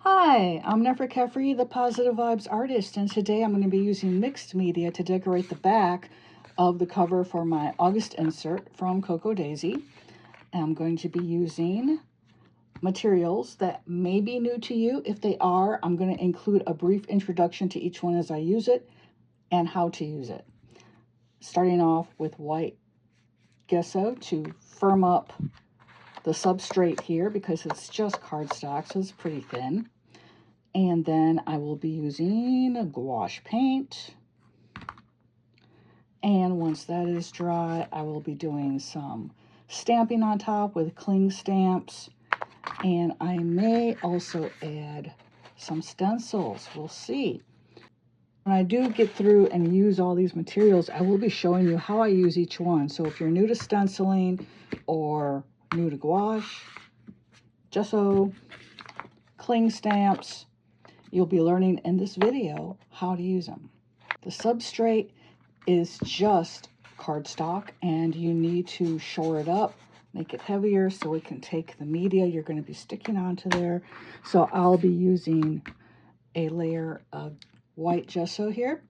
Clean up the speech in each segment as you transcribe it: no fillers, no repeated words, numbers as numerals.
Hi, I'm 𝗙𝗏𝗃𝗃, the Positive Vibes artist, and today I'm going to be using mixed media to decorate the back of the cover for my August insert from 𝗘𝗏𝗏𝗄𝗃. I'm going to be using materials that may be new to you. If they are, I'm going to include a brief introduction to each one as I use it and how to use it. Starting off with white gesso to firm up the substrate here because it's just cardstock, so it's pretty thin. And then I will be using a gouache paint. And once that is dry, I will be doing some stamping on top with cling stamps. And I may also add some stencils. We'll see. When I do get through and use all these materials, I will be showing you how I use each one. So if you're new to stenciling or new to gouache, gesso, cling stamps, you'll be learning in this video how to use them. The substrate is just cardstock and you need to shore it up, make it heavier so it can take the media you're going to be sticking onto there. So I'll be using a layer of white gesso here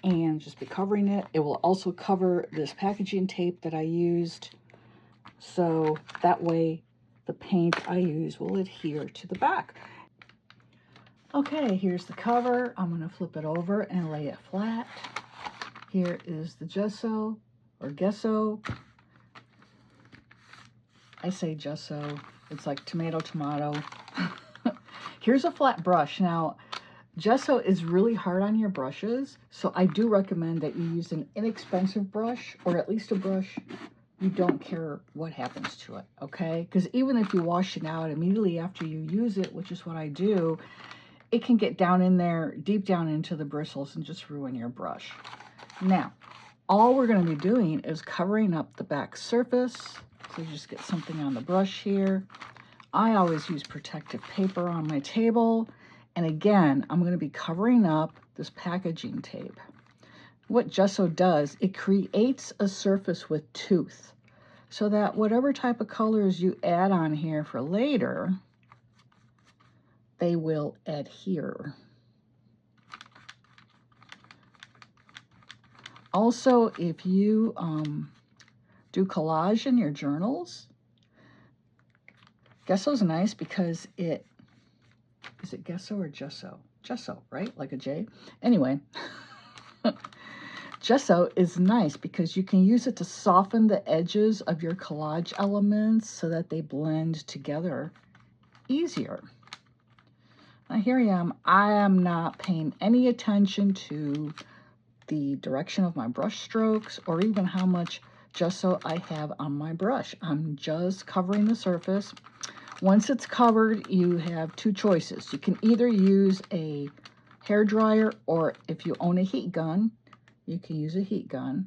and just be covering it. It will also cover this packaging tape that I used, so that way the paint I use will adhere to the back. Okay, here's the cover. I'm going to flip it over and lay it flat. Here is the gesso, or gesso. I say gesso. It's like tomato. Here's a flat brush. Now, gesso is really hard on your brushes, so I do recommend that you use an inexpensive brush, or at least a brush you don't care what happens to it, okay? Because even if you wash it out immediately after you use it, which is what I do, it can get down in there, deep down into the bristles and just ruin your brush. Now, all we're going to be doing is covering up the back surface. So you just get something on the brush here. I always use protective paper on my table. And again, I'm going to be covering up this packaging tape. What gesso does, it creates a surface with tooth so that whatever type of colors you add on here for later, they will adhere. Also, if you do collage in your journals, gesso's nice because is it gesso or gesso? Gesso, right? Like a J? Anyway, gesso is nice because you can use it to soften the edges of your collage elements so that they blend together easier. Now here I am not paying any attention to the direction of my brush strokes or even how much gesso I have on my brush. I'm just covering the surface. Once it's covered, you have two choices. You can either use a hair dryer, or if you own a heat gun, you can use a heat gun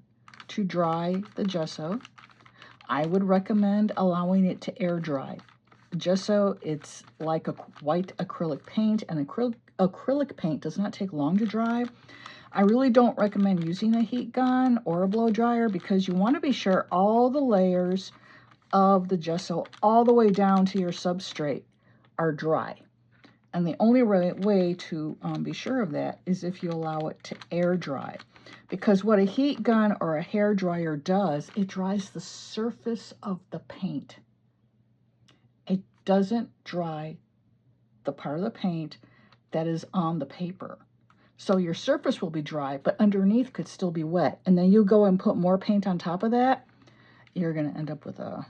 to dry the gesso. I would recommend allowing it to air dry. Gesso, it's like a white acrylic paint, and acrylic paint does not take long to dry. I really don't recommend using a heat gun or a blow dryer because you want to be sure all the layers of the gesso all the way down to your substrate are dry. And the only way to be sure of that is if you allow it to air dry. Because what a heat gun or a hair dryer does, it dries the surface of the paint. It doesn't dry the part of the paint that is on the paper. So your surface will be dry, but underneath could still be wet. And then you go and put more paint on top of that, you're going to end up with a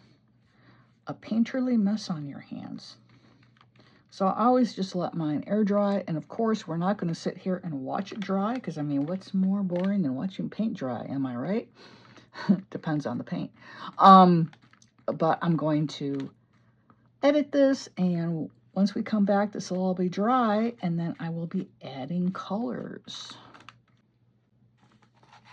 painterly mess on your hands. So I always just let mine air dry. And of course, we're not going to sit here and watch it dry because, I mean, what's more boring than watching paint dry? Am I right? Depends on the paint. But I'm going to edit this, and once we come back, this will all be dry, and then I will be adding colors.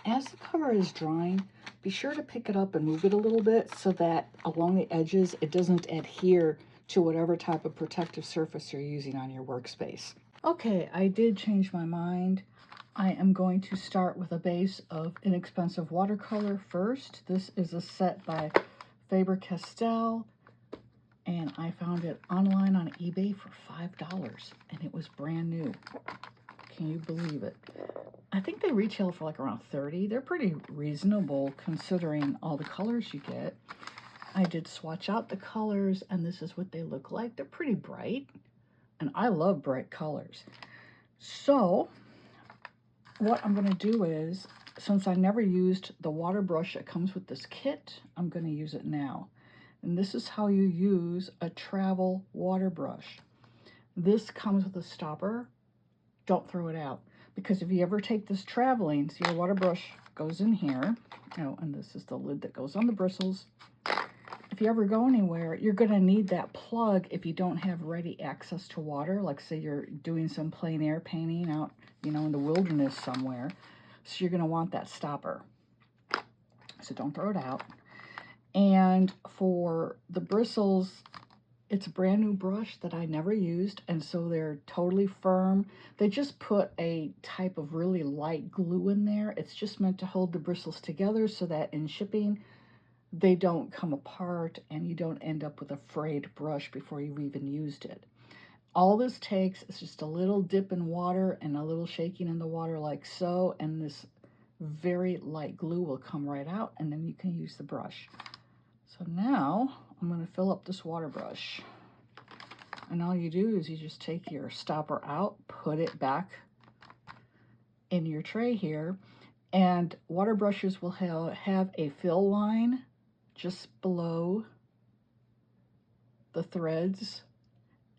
As the cover is drying, be sure to pick it up and move it a little bit so that along the edges it doesn't adhere to whatever type of protective surface you're using on your workspace. Okay, I did change my mind. I am going to start with a base of inexpensive watercolor first. This is a set by Faber-Castell, and I found it online on eBay for $5, and it was brand new. Can you believe it? I think they retail for like around $30. They're pretty reasonable considering all the colors you get. I did swatch out the colors, and this is what they look like. They're pretty bright, and I love bright colors. So what I'm going to do is, since I never used the water brush that comes with this kit, I'm going to use it now. And this is how you use a travel water brush. This comes with a stopper. Don't throw it out, because if you ever take this traveling, so your water brush goes in here. Oh, and this is the lid that goes on the bristles. If you ever go anywhere, you're going to need that plug if you don't have ready access to water. Like say you're doing some plein air painting out, you know, in the wilderness somewhere. So you're going to want that stopper. So don't throw it out. And for the bristles, it's a brand new brush that I never used, and so they're totally firm. They just put a type of really light glue in there. It's just meant to hold the bristles together so that in shipping, they don't come apart and you don't end up with a frayed brush before you've even used it. All this takes is just a little dip in water and a little shaking in the water like so, and this very light glue will come right out, and then you can use the brush. So now I'm going to fill up this water brush. And all you do is you just take your stopper out, put it back in your tray here, and water brushes will have a fill line just below the threads,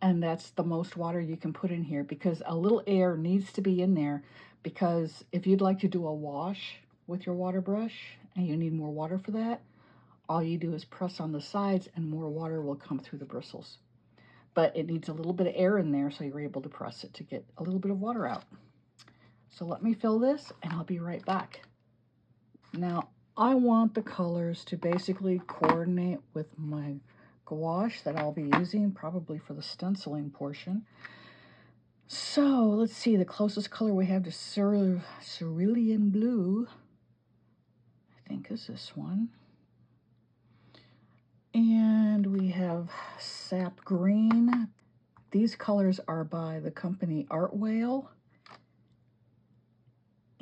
and that's the most water you can put in here, because a little air needs to be in there, because if you'd like to do a wash with your water brush and you need more water for that, all you do is press on the sides and more water will come through the bristles. But it needs a little bit of air in there, so you're able to press it to get a little bit of water out. So let me fill this and I'll be right back. Now, I want the colors to basically coordinate with my gouache that I'll be using probably for the stenciling portion. So let's see, the closest color we have to cerulean blue, I think is this one. And we have sap green. These colors are by the company 𝗙𝗏𝗏𝗃𝗏𝗃𝗏.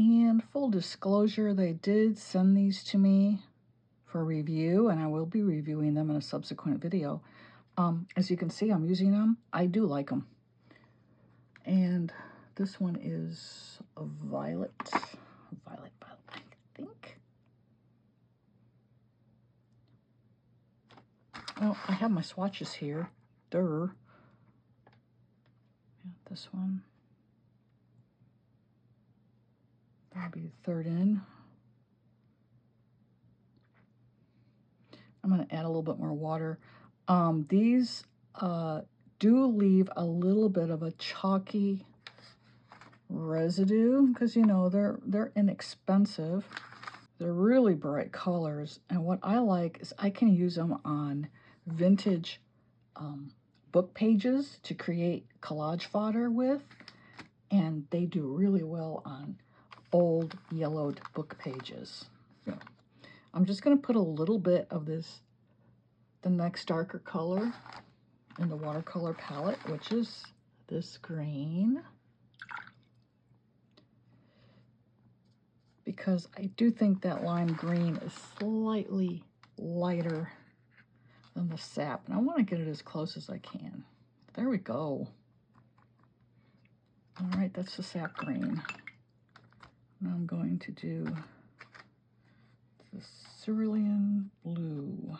And full disclosure, they did send these to me for review, and I will be reviewing them in a subsequent video. As you can see, I'm using them. I do like them. And this one is a violet, I think. Oh, I have my swatches here. Durr. Yeah, this one. That'll be the third in. I'm going to add a little bit more water. These do leave a little bit of a chalky residue because, you know, they're inexpensive. They're really bright colors, and what I like is I can use them on vintage book pages to create collage fodder with, and they do really well on old yellowed book pages. Yeah. I'm just going to put a little bit of this, the next darker color in the watercolor palette, which is this green, because I do think that lime green is slightly lighter than the sap, and I want to get it as close as I can. There we go. All right, that's the sap green. Now I'm going to do the cerulean blue.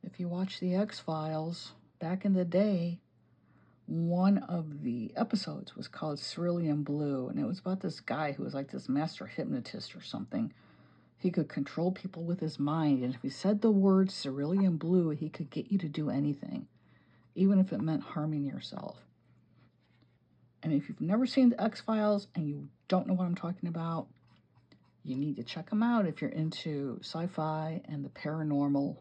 If you watch the X-Files, back in the day, one of the episodes was called Cerulean Blue, and it was about this guy who was like this master hypnotist or something. He could control people with his mind, and if he said the word cerulean blue, he could get you to do anything, even if it meant harming yourself. And if you've never seen the X-Files and you don't know what I'm talking about, you need to check them out if you're into sci-fi and the paranormal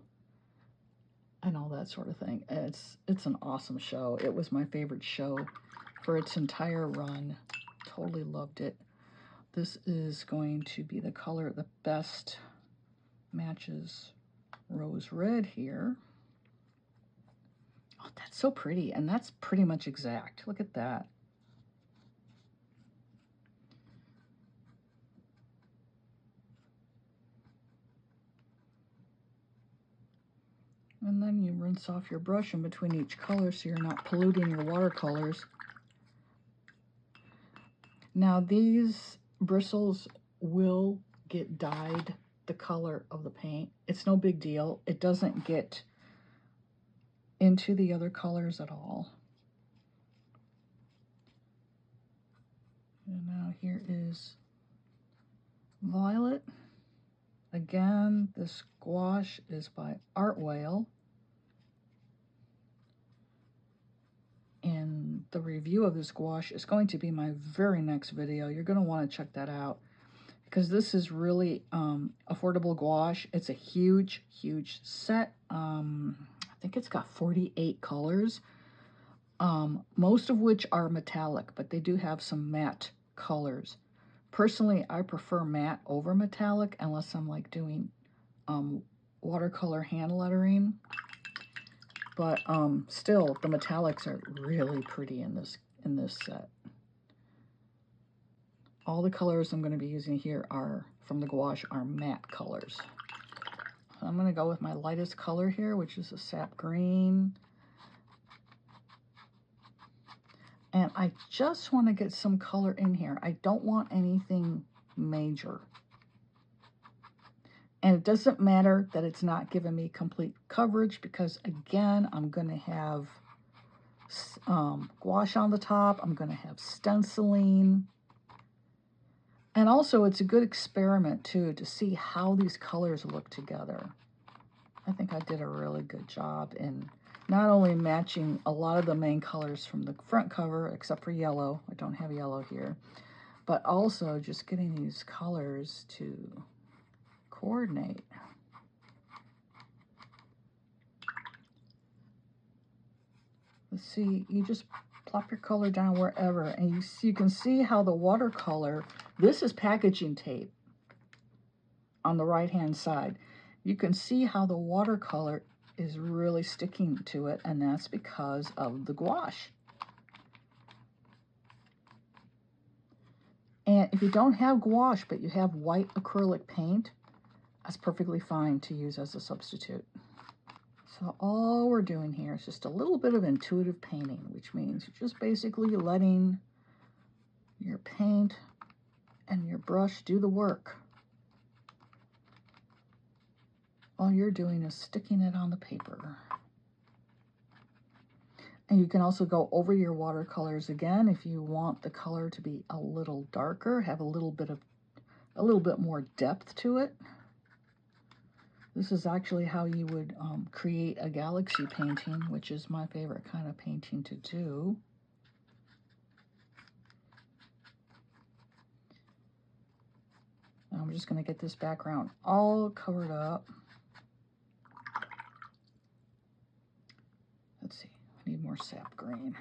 and all that sort of thing. It's an awesome show. It was my favorite show for its entire run. Totally loved it. This is going to be the color that best matches rose red here. Oh, that's so pretty, and that's pretty much exact. Look at that. And then you rinse off your brush in between each color so you're not polluting your watercolors. Now these bristles will get dyed the color of the paint. It's no big deal. It doesn't get into the other colors at all. And now here is violet. Again, this gouache is by 𝗙𝗏𝗏𝗏𝗏. And the review of this gouache is going to be my very next video. You're going to want to check that out because this is really affordable gouache. It's a huge, huge set. I think it's got 48 colors, most of which are metallic, but they do have some matte colors. Personally, I prefer matte over metallic unless I'm like doing watercolor hand lettering. But still, the metallics are really pretty in this set. All the colors I'm going to be using here are from the gouache are matte colors. I'm going to go with my lightest color here, which is a sap green. And I just want to get some color in here. I don't want anything major. And it doesn't matter that it's not giving me complete coverage because, again, I'm going to have gouache on the top. I'm going to have stenciling. And also, it's a good experiment, too, to see how these colors look together. I think I did a really good job in not only matching a lot of the main colors from the front cover, except for yellow. I don't have yellow here. But also just getting these colors to coordinate. Let's see, you just plop your color down wherever, and you can see how the watercolor, this is packaging tape on the right-hand side. You can see how the watercolor is really sticking to it, and that's because of the gouache. And if you don't have gouache, but you have white acrylic paint, that's perfectly fine to use as a substitute. So all we're doing here is just a little bit of intuitive painting, which means you're just basically letting your paint and your brush do the work. All you're doing is sticking it on the paper. And you can also go over your watercolors again if you want the color to be a little darker, have a little bit more depth to it. This is actually how you would create a galaxy painting, which is my favorite kind of painting to do. I'm just going to get this background all covered up. Let's see, I need more sap green.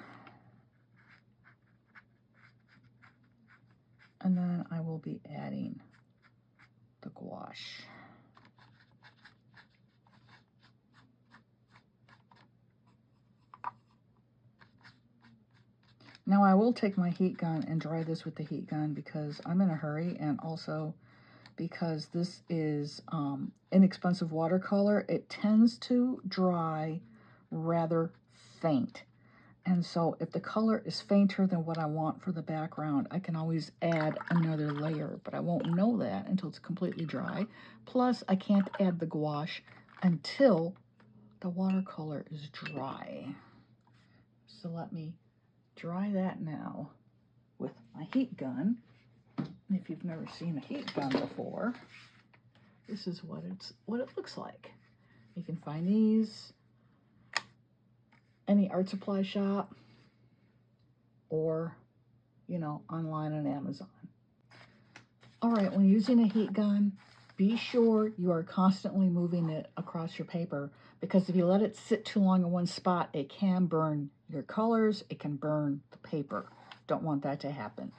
And then I will be adding the gouache. Now I will take my heat gun and dry this with the heat gun because I'm in a hurry, and also because this is inexpensive watercolor, it tends to dry rather faint. And so if the color is fainter than what I want for the background, I can always add another layer, but I won't know that until it's completely dry. Plus, I can't add the gouache until the watercolor is dry. So let me dry that now with my heat gun. And if you've never seen a heat gun before, this is what it looks like. You can find these any art supply shop or, you know, online on Amazon. All right, when using a heat gun, be sure you are constantly moving it across your paper, because if you let it sit too long in one spot, it can burn your colors, it can burn the paper. Don't want that to happen.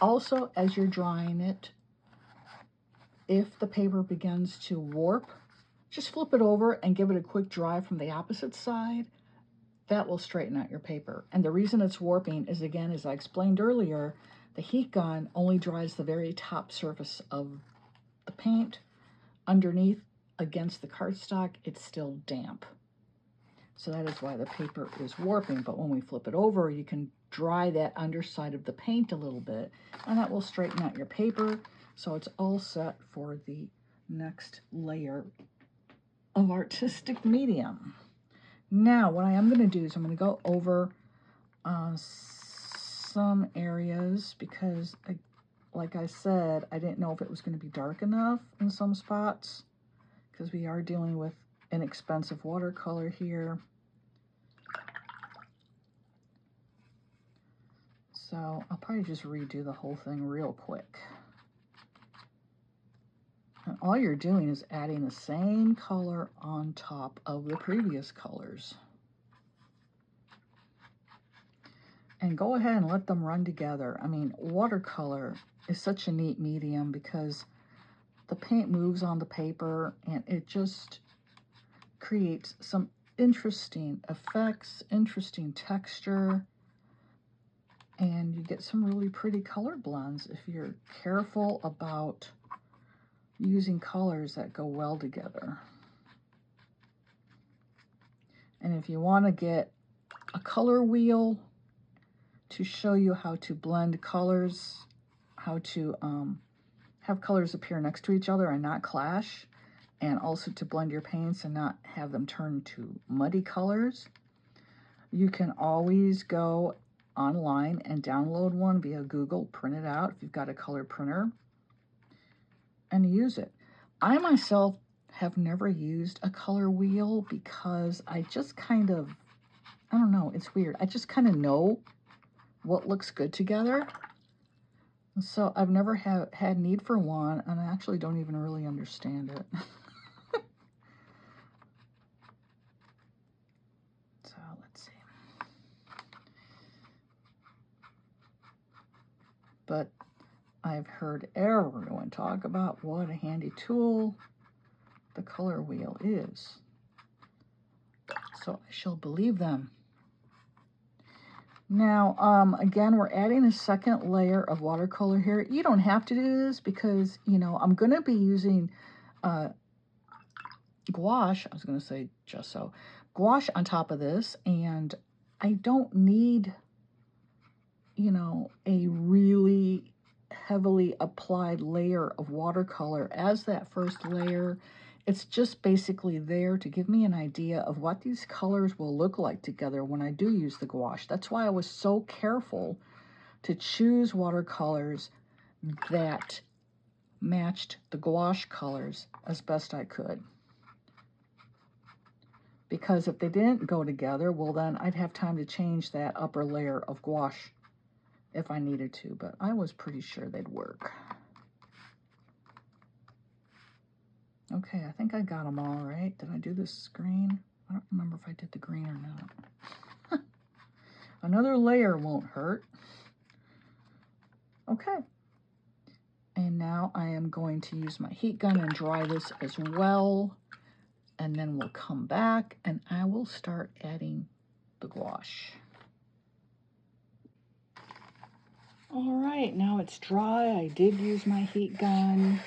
Also, as you're drying it, if the paper begins to warp, just flip it over and give it a quick dry from the opposite side. That will straighten out your paper. And the reason it's warping is, again, as I explained earlier, the heat gun only dries the very top surface of the paint. Underneath, against the cardstock, it's still damp. So that is why the paper is warping. But when we flip it over, you can dry that underside of the paint a little bit, and that will straighten out your paper. So it's all set for the next layer of artistic medium. Now, what I am going to do is I'm going to go over some areas because, like I said, I didn't know if it was going to be dark enough in some spots because we are dealing with inexpensive watercolor here. So I'll probably just redo the whole thing real quick. And all you're doing is adding the same color on top of the previous colors. And go ahead and let them run together. I mean, watercolor is such a neat medium because the paint moves on the paper and it just creates some interesting effects, interesting texture, and you get some really pretty color blends if you're careful about using colors that go well together. And if you want to get a color wheel to show you how to blend colors, how to have colors appear next to each other and not clash, and also to blend your paints and not have them turn to muddy colors, you can always go online and download one via Google, print it out if you've got a color printer, and use it. I myself have never used a color wheel because I just kind of, I don't know, it's weird. I just kind of know what looks good together. So I've never had need for one, and I actually don't even really understand it. So let's see. But I've heard everyone talk about what a handy tool the color wheel is. So I shall believe them. Now, again, we're adding a second layer of watercolor here. You don't have to do this because, you know, I'm going to be using gouache, I was going to say gesso, gouache on top of this, and I don't need, you know, a really heavily applied layer of watercolor as that first layer. It's just basically there to give me an idea of what these colors will look like together when I do use the gouache. That's why I was so careful to choose watercolors that matched the gouache colors as best I could. Because if they didn't go together, well then I'd have time to change that upper layer of gouache if I needed to, but I was pretty sure they'd work. Okay, I think I got them all right. Did I do this green? I don't remember if I did the green or not. Another layer won't hurt. Okay. And now I am going to use my heat gun and dry this as well. And then we'll come back and I will start adding the gouache. All right, now it's dry. I did use my heat gun.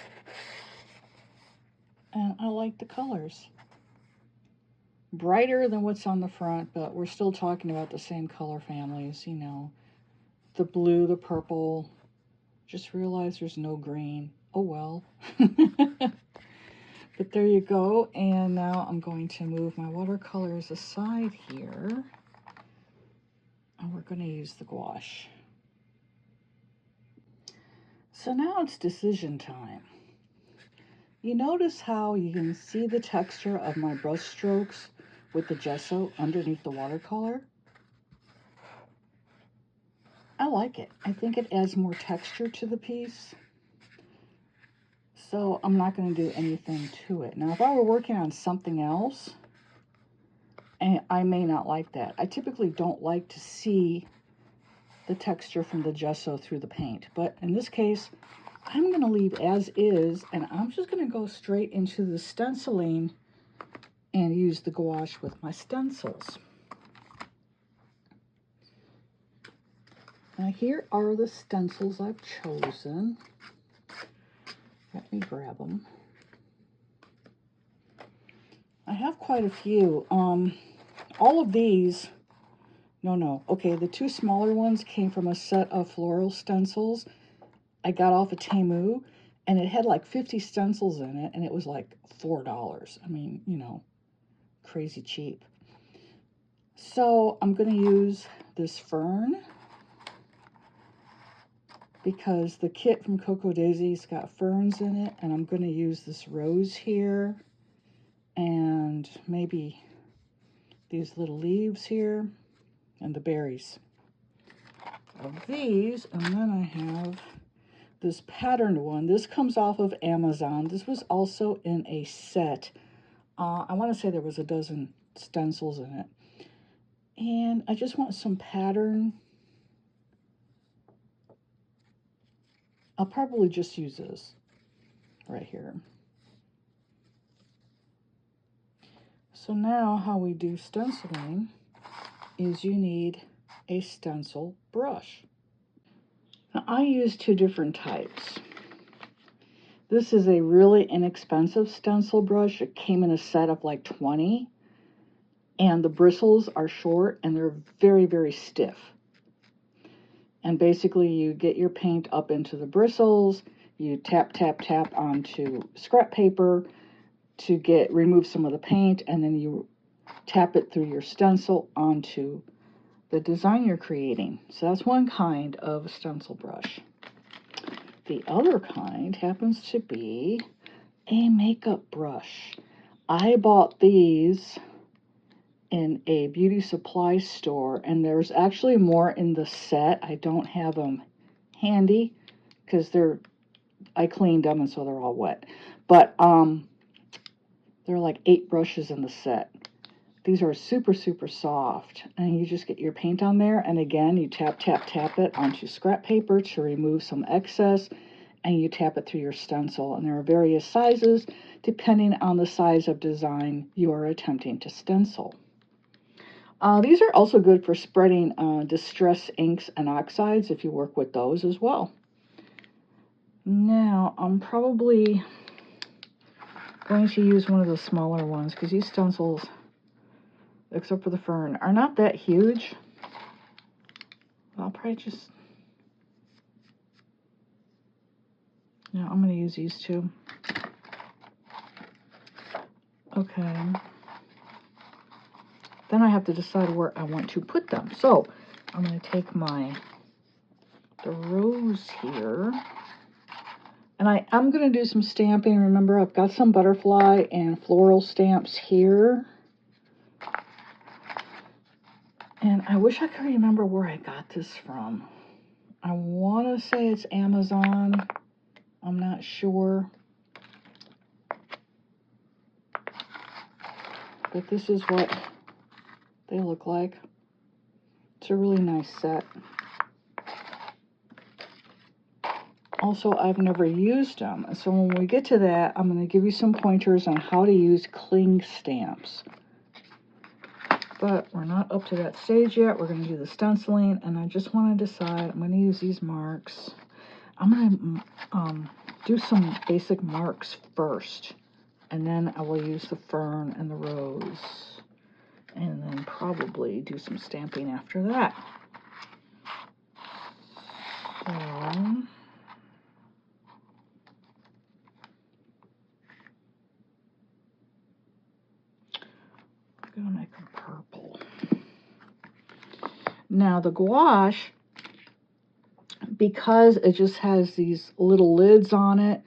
And I like the colors. Brighter than what's on the front, but we're still talking about the same color families, you know. The blue, the purple. Just realized there's no green. Oh well. But there you go. And now I'm going to move my watercolors aside here. And we're going to use the gouache. So now it's decision time. You notice how you can see the texture of my brush strokes with the gesso underneath the watercolor? I like it. I think it adds more texture to the piece. So I'm not going to do anything to it. Now, if I were working on something else, and I may not like that. I typically don't like to see the texture from the gesso through the paint. But in this case, I'm going to leave as is, and I'm just going to go straight into the stenciling and use the gouache with my stencils. Now here are the stencils I've chosen. Let me grab them. I have quite a few. All of these, okay, the two smaller ones came from a set of floral stencils I got off of Temu, and it had like 50 stencils in it, and it was like $4. I mean, you know, crazy cheap. So I'm going to use this fern because the kit from 𝗘𝗹𝗶𝘀𝗀𝗃𝗲's got ferns in it, and I'm going to use this rose here and maybe these little leaves here and the berries of these. And then I have this patterned one. This comes off of Amazon. This was also in a set. I want to say there was a dozen stencils in it. And I just want some pattern. I'll probably just use this right here. So now how we do stenciling is you need a stencil brush. Now I use two different types. This is a really inexpensive stencil brush. It came in a set of like 20, and the bristles are short and they're very, very stiff. And basically you get your paint up into the bristles, you tap, tap, tap onto scrap paper to remove some of the paint, and then you tap it through your stencil onto the design you're creating. So that's one kind of stencil brush. The other kind happens to be a makeup brush. I bought these in a beauty supply store, and there's actually more in the set. I don't have them handy because I cleaned them and so they're all wet. But there are like 8 brushes in the set. These are super, super soft, and you just get your paint on there, and again, you tap, tap, tap it onto scrap paper to remove some excess, and you tap it through your stencil. And there are various sizes depending on the size of design you are attempting to stencil. These are also good for spreading distress inks and oxides if you work with those as well. Now, I'm probably going to use one of the smaller ones because these stencils, except for the fern, are not that huge. I'll probably just, yeah, I'm going to use these two. Okay. Then I have to decide where I want to put them. So I'm going to take the rose here, and I'm going to do some stamping. Remember, I've got some butterfly and floral stamps here. And I wish I could remember where I got this from. I want to say it's Amazon. I'm not sure. But this is what they look like. It's a really nice set. Also, I've never used them. So when we get to that, I'm going to give you some pointers on how to use cling stamps. But we're not up to that stage yet. We're going to do the stenciling, and I just want to decide. I'm going to use these marks. I'm going to do some basic marks first, and then I will use the fern and the rose, and then probably do some stamping after that. So I'm going to make them purple. Now the gouache, because it just has these little lids on it,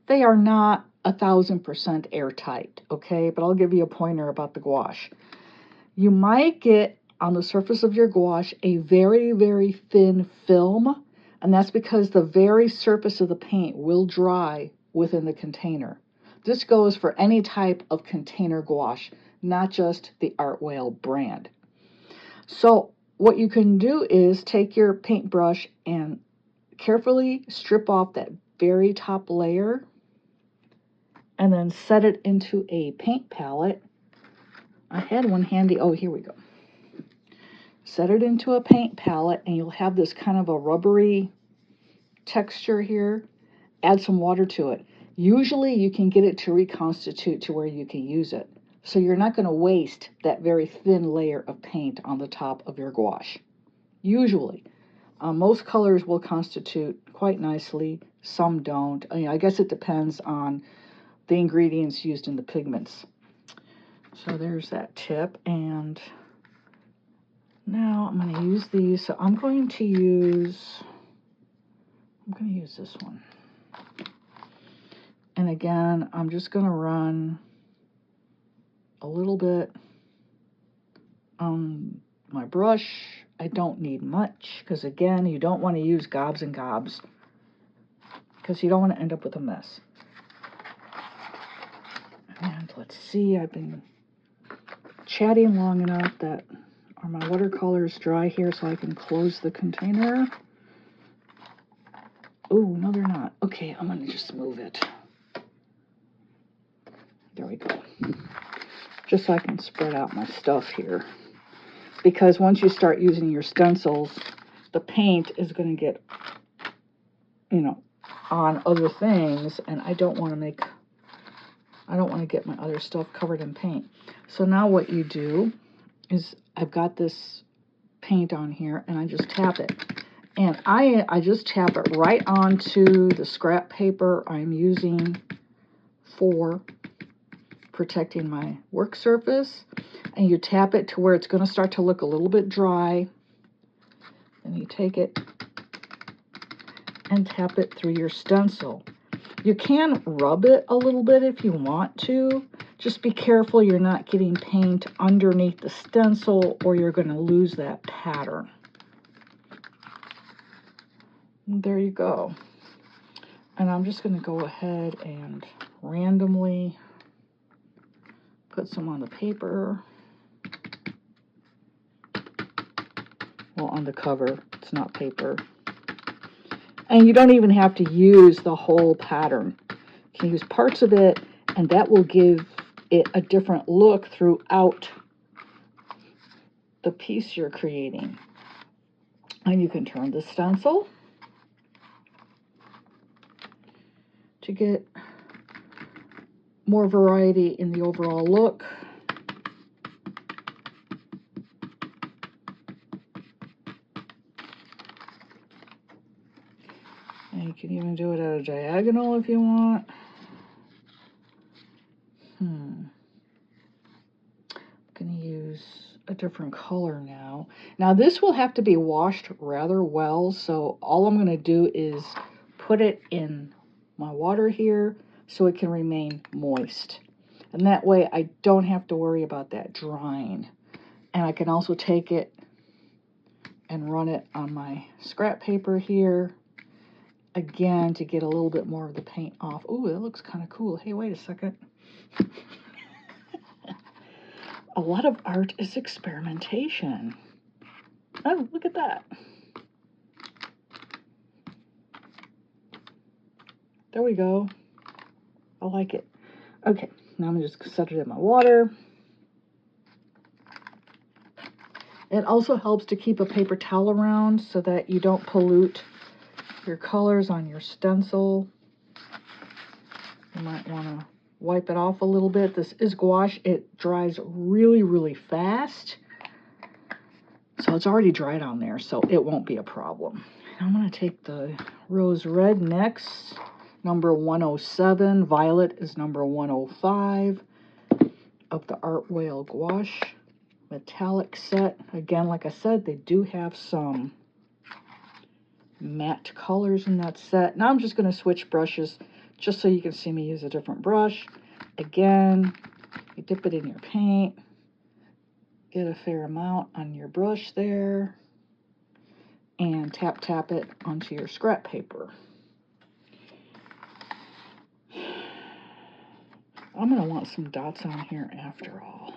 they are not 1000% airtight, okay? But I'll give you a pointer about the gouache. You might get on the surface of your gouache a very, very thin film, and that's because the very surface of the paint will dry within the container. This goes for any type of container gouache, not just the Art Whale brand. So what you can do is take your paintbrush and carefully strip off that very top layer, and then set it into a paint palette I had one handy. Oh, here we go. Set it into a paint palette, and you'll have this kind of a rubbery texture here. Add some water to it. Usually you can get it to reconstitute to where you can use it. So you're not going to waste that very thin layer of paint on the top of your gouache. Usually. Most colors will constitute quite nicely. Some don't. I guess it depends on the ingredients used in the pigments. So there's that tip. And now I'm going to use these. So I'm going to use this one. And again, I'm just going to run a little bit on my brush. I don't need much because, again, you don't want to use gobs and gobs because you don't want to end up with a mess. And let's see, I've been chatting long enough that are my watercolors dry here so I can close the container. Oh, no, they're not. Okay, I'm going to just move it. There we go. Just so I can spread out my stuff here. Because once you start using your stencils, the paint is going to get, on other things, and I don't want to get my other stuff covered in paint. So now what you do is I've got this paint on here, and I just tap it. And I just tap it right onto the scrap paper I'm using for protecting my work surface. And you tap it to where it's going to start to look a little bit dry. And you take it and tap it through your stencil. You can rub it a little bit if you want to. Just be careful you're not getting paint underneath the stencil or you're going to lose that pattern. And there you go. And I'm just going to go ahead and randomly put some on the paper. Well, on the cover, it's not paper. And you don't even have to use the whole pattern. You can use parts of it, and that will give it a different look throughout the piece you're creating. And you can turn the stencil to get more variety in the overall look. And you can even do it at a diagonal if you want. I'm going to use a different color now. Now this will have to be washed rather well, so all I'm going to do is put it in my water here so it can remain moist. And that way I don't have to worry about that drying. And I can also take it and run it on my scrap paper here. Again, to get a little bit more of the paint off. Ooh, it looks kind of cool. Hey, wait a second. A lot of art is experimentation. Oh, look at that. There we go. I like it. Okay, now I'm going to just set it in my water. It also helps to keep a paper towel around so that you don't pollute your colors on your stencil. You might want to wipe it off a little bit. This is gouache. It dries really, really fast. So it's already dried on there, so it won't be a problem. I'm going to take the rose red next. Number 107. Violet is number 105 of the Art Whale Gouache metallic set. Again, like I said, they do have some matte colors in that set. Now I'm just going to switch brushes just so you can see me use a different brush. Again, you dip it in your paint, get a fair amount on your brush there, and tap it onto your scrap paper. I'm going to want some dots on here after all.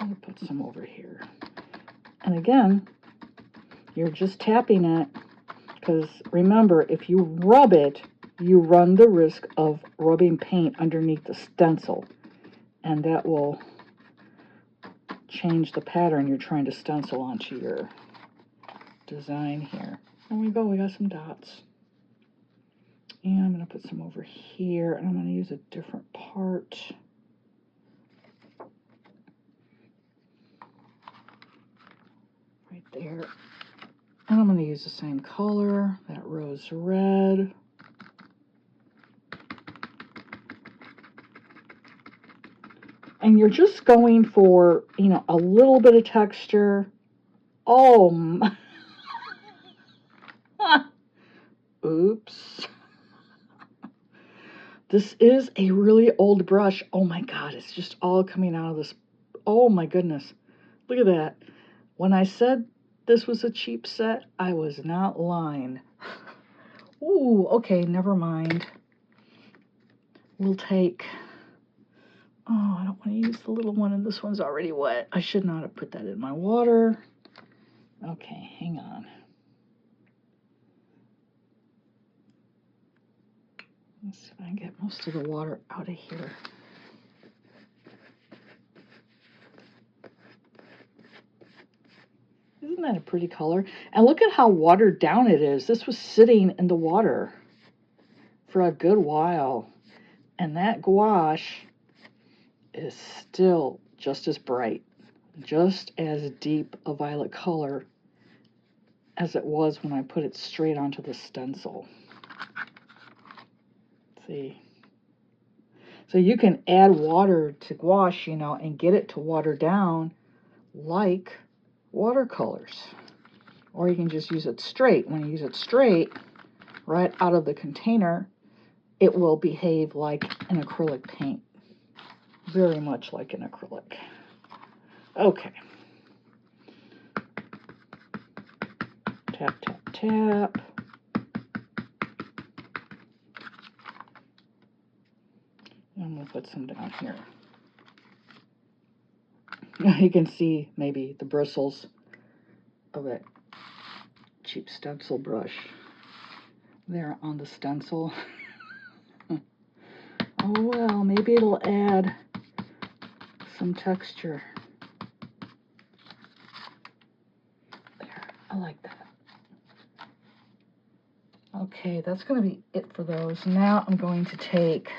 I'm going to put some over here. And again, you're just tapping it. Because remember, if you rub it, you run the risk of rubbing paint underneath the stencil. And that will change the pattern you're trying to stencil onto your design here. There we go, we got some dots. And I'm going to put some over here, and I'm going to use a different part. Right there. And I'm going to use the same color, that rose red. And you're just going for, you know, a little bit of texture. Oh, my. Oops. This is a really old brush. Oh my God, it's just all coming out of this. Oh my goodness. Look at that. When I said this was a cheap set, I was not lying. Ooh, okay, never mind. We'll take, oh, I don't want to use the little one, and this one's already wet. I should not have put that in my water. Okay, hang on. Let's see if I can get most of the water out of here. Isn't that a pretty color? And look at how watered down it is. This was sitting in the water for a good while. And that gouache is still just as bright, just as deep a violet color as it was when I put it straight onto the stencil. See? So you can add water to gouache, you know, and get it to water down like watercolors. Or you can just use it straight. When you use it straight, right out of the container, it will behave like an acrylic paint. Very much like an acrylic. Okay. Tap, tap, tap. I'm going to put some down here. You can see maybe the bristles of that cheap stencil brush there on the stencil. Oh well, maybe it'll add some texture. There, I like that. Okay, that's going to be it for those. Now I'm going to take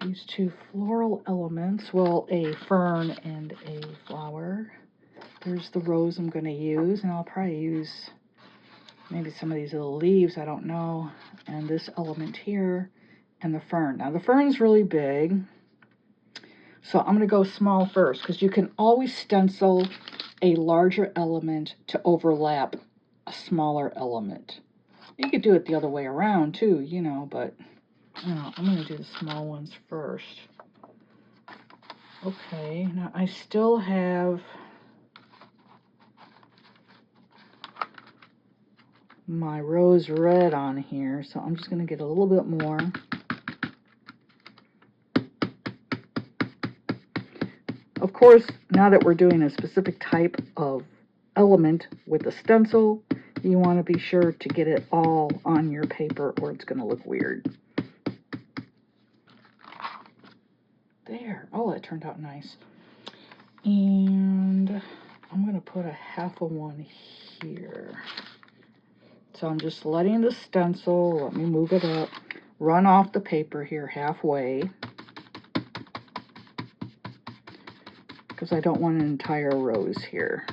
these two floral elements, well, a fern and a flower. There's the rose I'm going to use, and I'll probably use maybe some of these little leaves, I don't know, and this element here, and the fern. Now the fern's really big, so I'm going to go small first, because you can always stencil a larger element to overlap a smaller element. You could do it the other way around too, you know, but no, I'm going to do the small ones first. Okay, now I still have my rose red on here, so I'm just going to get a little bit more. Of course, now that we're doing a specific type of element with a stencil, you want to be sure to get it all on your paper or it's going to look weird. There. Oh, that turned out nice. And I'm going to put a half of one here. So I'm just letting the stencil, let me move it up, run off the paper here halfway, because I don't want an entire rose here.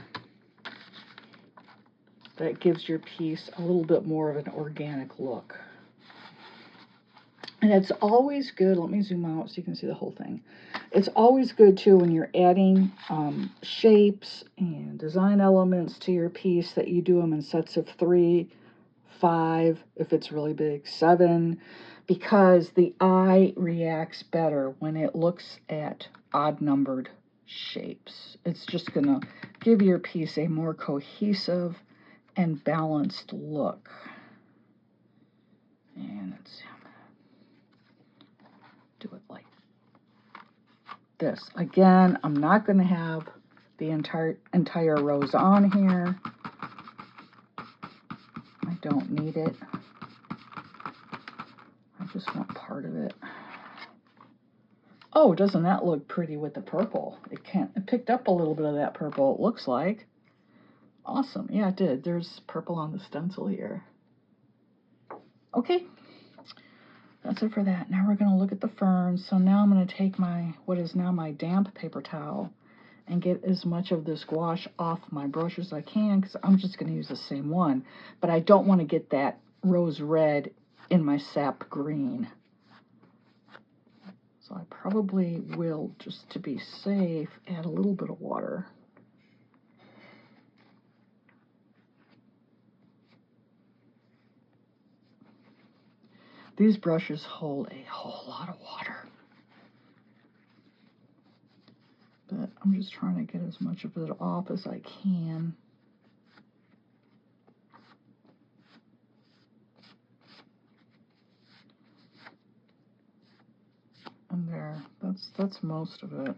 That gives your piece a little bit more of an organic look. And it's always good, let me zoom out so you can see the whole thing. It's always good too when you're adding shapes and design elements to your piece that you do them in sets of 3, 5, if it's really big, 7, because the eye reacts better when it looks at odd numbered shapes. It's just going to give your piece a more cohesive and balanced look. And let's see, I'm going to do it like this. Again, I'm not going to have the entire rose on here. I don't need it. I just want part of it. Oh, doesn't that look pretty with the purple? It picked up a little bit of that purple, it looks like. Awesome. Yeah, it did. There's purple on the stencil here. Okay. That's it for that. Now we're going to look at the ferns. So now I'm going to take what is now my damp paper towel and get as much of this gouache off my brush as I can, because I'm just going to use the same one. But I don't want to get that rose red in my sap green. So I probably will, just to be safe, add a little bit of water. These brushes hold a whole lot of water. But I'm just trying to get as much of it off as I can. And there, that's most of it.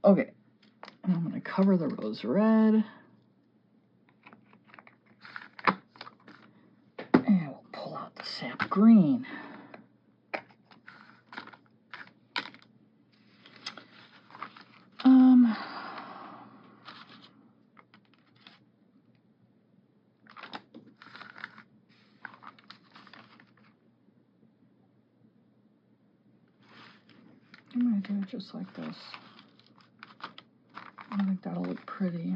Okay, and I'm going to cover the rose red. And we'll pull out the sap green. I'm going to do it just like this. I think that'll look pretty.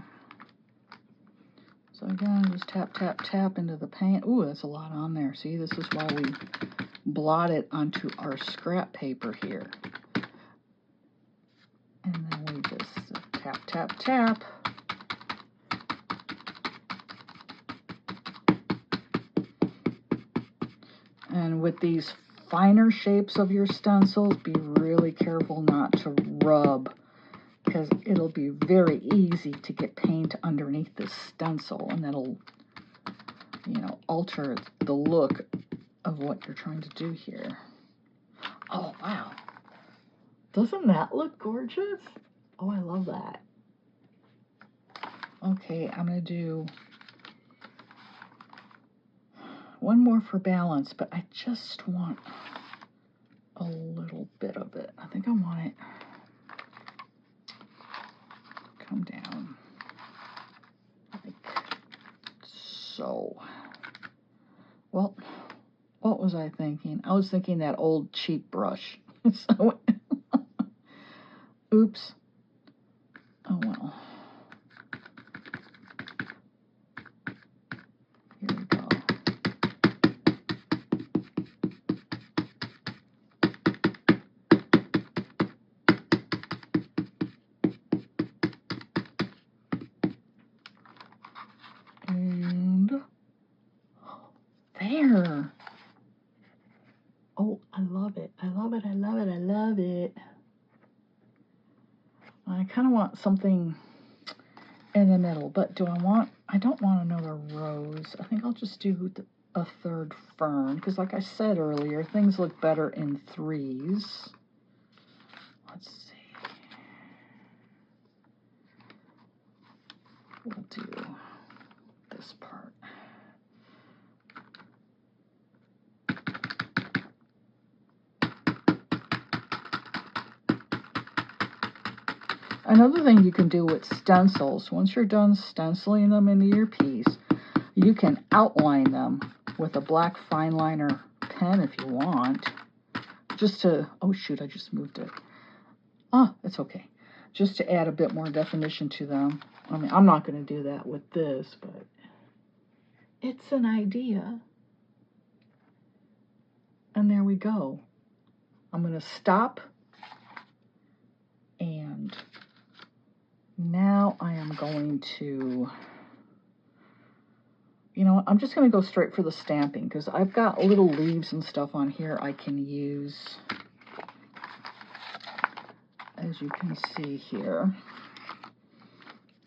So again, just tap, tap, tap into the paint. Ooh, that's a lot on there. See, this is why we blot it onto our scrap paper here. And then we just tap, tap, tap. And with these finer shapes of your stencils, be really careful not to rub, because it'll be very easy to get paint underneath this stencil, and that'll, you know, alter the look of what you're trying to do here. Oh, wow. Doesn't that look gorgeous? Oh, I love that. Okay, I'm going to do one more for balance, but I just want a little bit of it. I think I want it to come down like so. Well, what was I thinking? I was thinking that old cheap brush. So, oops. Oh well. Here we go. And there. Oh, I love it. I love it. I love it. I love it. I kind of want something in the middle, but I don't want another rose. I think I'll just do a third fern, because like I said earlier, things look better in threes. Let's see. We'll do this part. Another thing you can do with stencils, once you're done stenciling them into your piece, you can outline them with a black fine liner pen if you want. Just to, oh shoot, I just moved it. Oh, it's okay. Just to add a bit more definition to them. I mean, I'm not going to do that with this, but it's an idea. And there we go. I'm going to stop. And now I am going to, you know what, I'm just going to go straight for the stamping, because I've got little leaves and stuff on here I can use, as you can see here.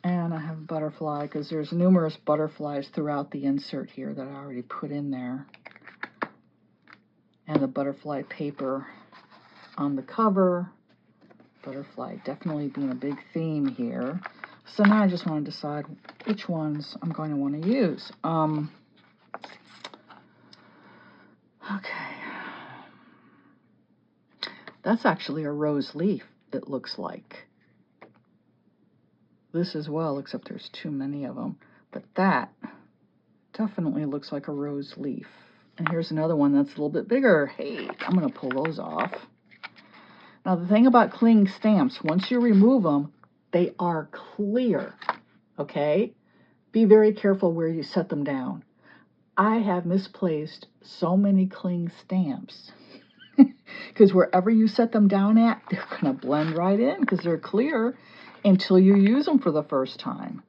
And I have butterfly, because there's numerous butterflies throughout the insert here that I already put in there. And the butterfly paper on the cover. Butterfly definitely being a big theme here. So now I just want to decide which ones I'm going to want to use. Okay. That's actually a rose leaf, it looks like. This as well, except there's too many of them. But that definitely looks like a rose leaf. And here's another one that's a little bit bigger. Hey, I'm going to pull those off. Now, the thing about cling stamps, once you remove them, they are clear, okay? Be very careful where you set them down. I have misplaced so many cling stamps because wherever you set them down at, they're going to blend right in because they're clear until you use them for the first time.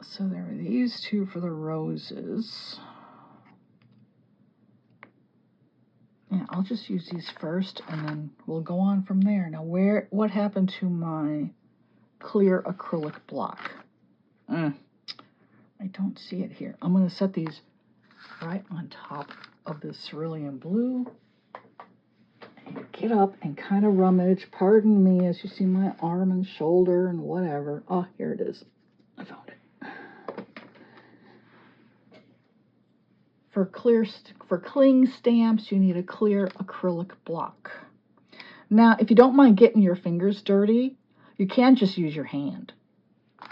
So there are these two for the roses. Yeah, I'll just use these first and then we'll go on from there. Now, what happened to my clear acrylic block? I don't see it here. I'm going to set these right on top of this cerulean blue. And get up and kind of rummage. Pardon me as you see my arm and shoulder and whatever. Oh, here it is. I found it. For cling stamps, you need a clear acrylic block. Now, if you don't mind getting your fingers dirty, you can just use your hand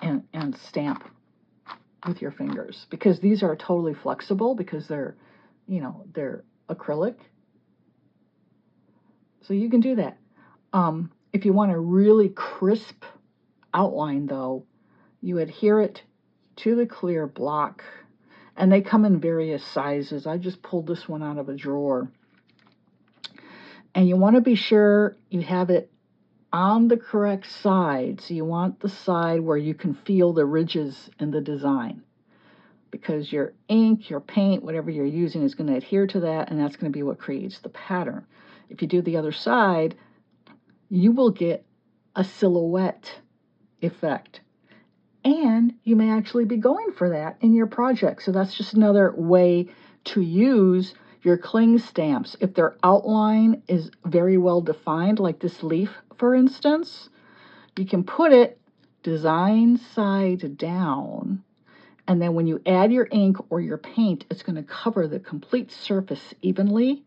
and stamp with your fingers, because these are totally flexible because they're, they're acrylic. So you can do that. If you want a really crisp outline, though, you adhere it to the clear block, and they come in various sizes. I just pulled this one out of a drawer. And you want to be sure you have it on the correct side. So you want the side where you can feel the ridges in the design, because your ink, your paint, whatever you're using is going to adhere to that, and that's going to be what creates the pattern. If you do the other side, you will get a silhouette effect. And you may actually be going for that in your project. So that's just another way to use your cling stamps. If their outline is very well defined, like this leaf, for instance, you can put it design side down. And then when you add your ink or your paint, it's going to cover the complete surface evenly.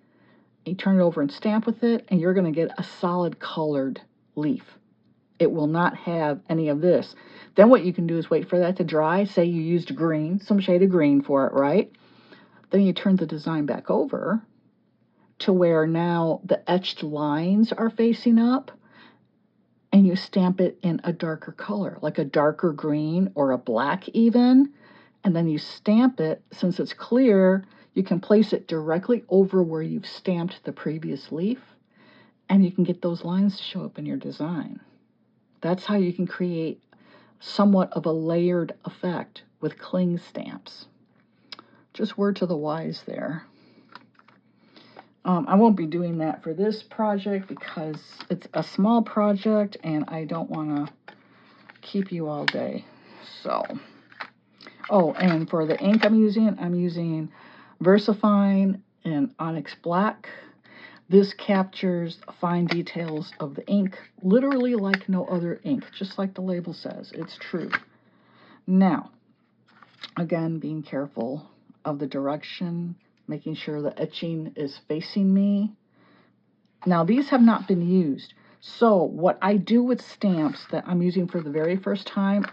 You turn it over and stamp with it, and you're going to get a solid colored leaf. It will not have any of this. Then what you can do is wait for that to dry. Say you used green, some shade of green for it, right? Then you turn the design back over to where now the etched lines are facing up, and you stamp it in a darker color, like a darker green or a black even. And then you stamp it. Since it's clear, you can place it directly over where you've stamped the previous leaf, and you can get those lines to show up in your design. That's how you can create somewhat of a layered effect with cling stamps. Just word to the wise there. I won't be doing that for this project because it's a small project and I don't want to keep you all day. So, oh, and for the ink I'm using VersaFine and Onyx Black. This captures fine details of the ink, literally like no other ink, just like the label says. It's true. Now, again, being careful of the direction, making sure the etching is facing me. Now, these have not been used. So what I do with stamps that I'm using for the very first time,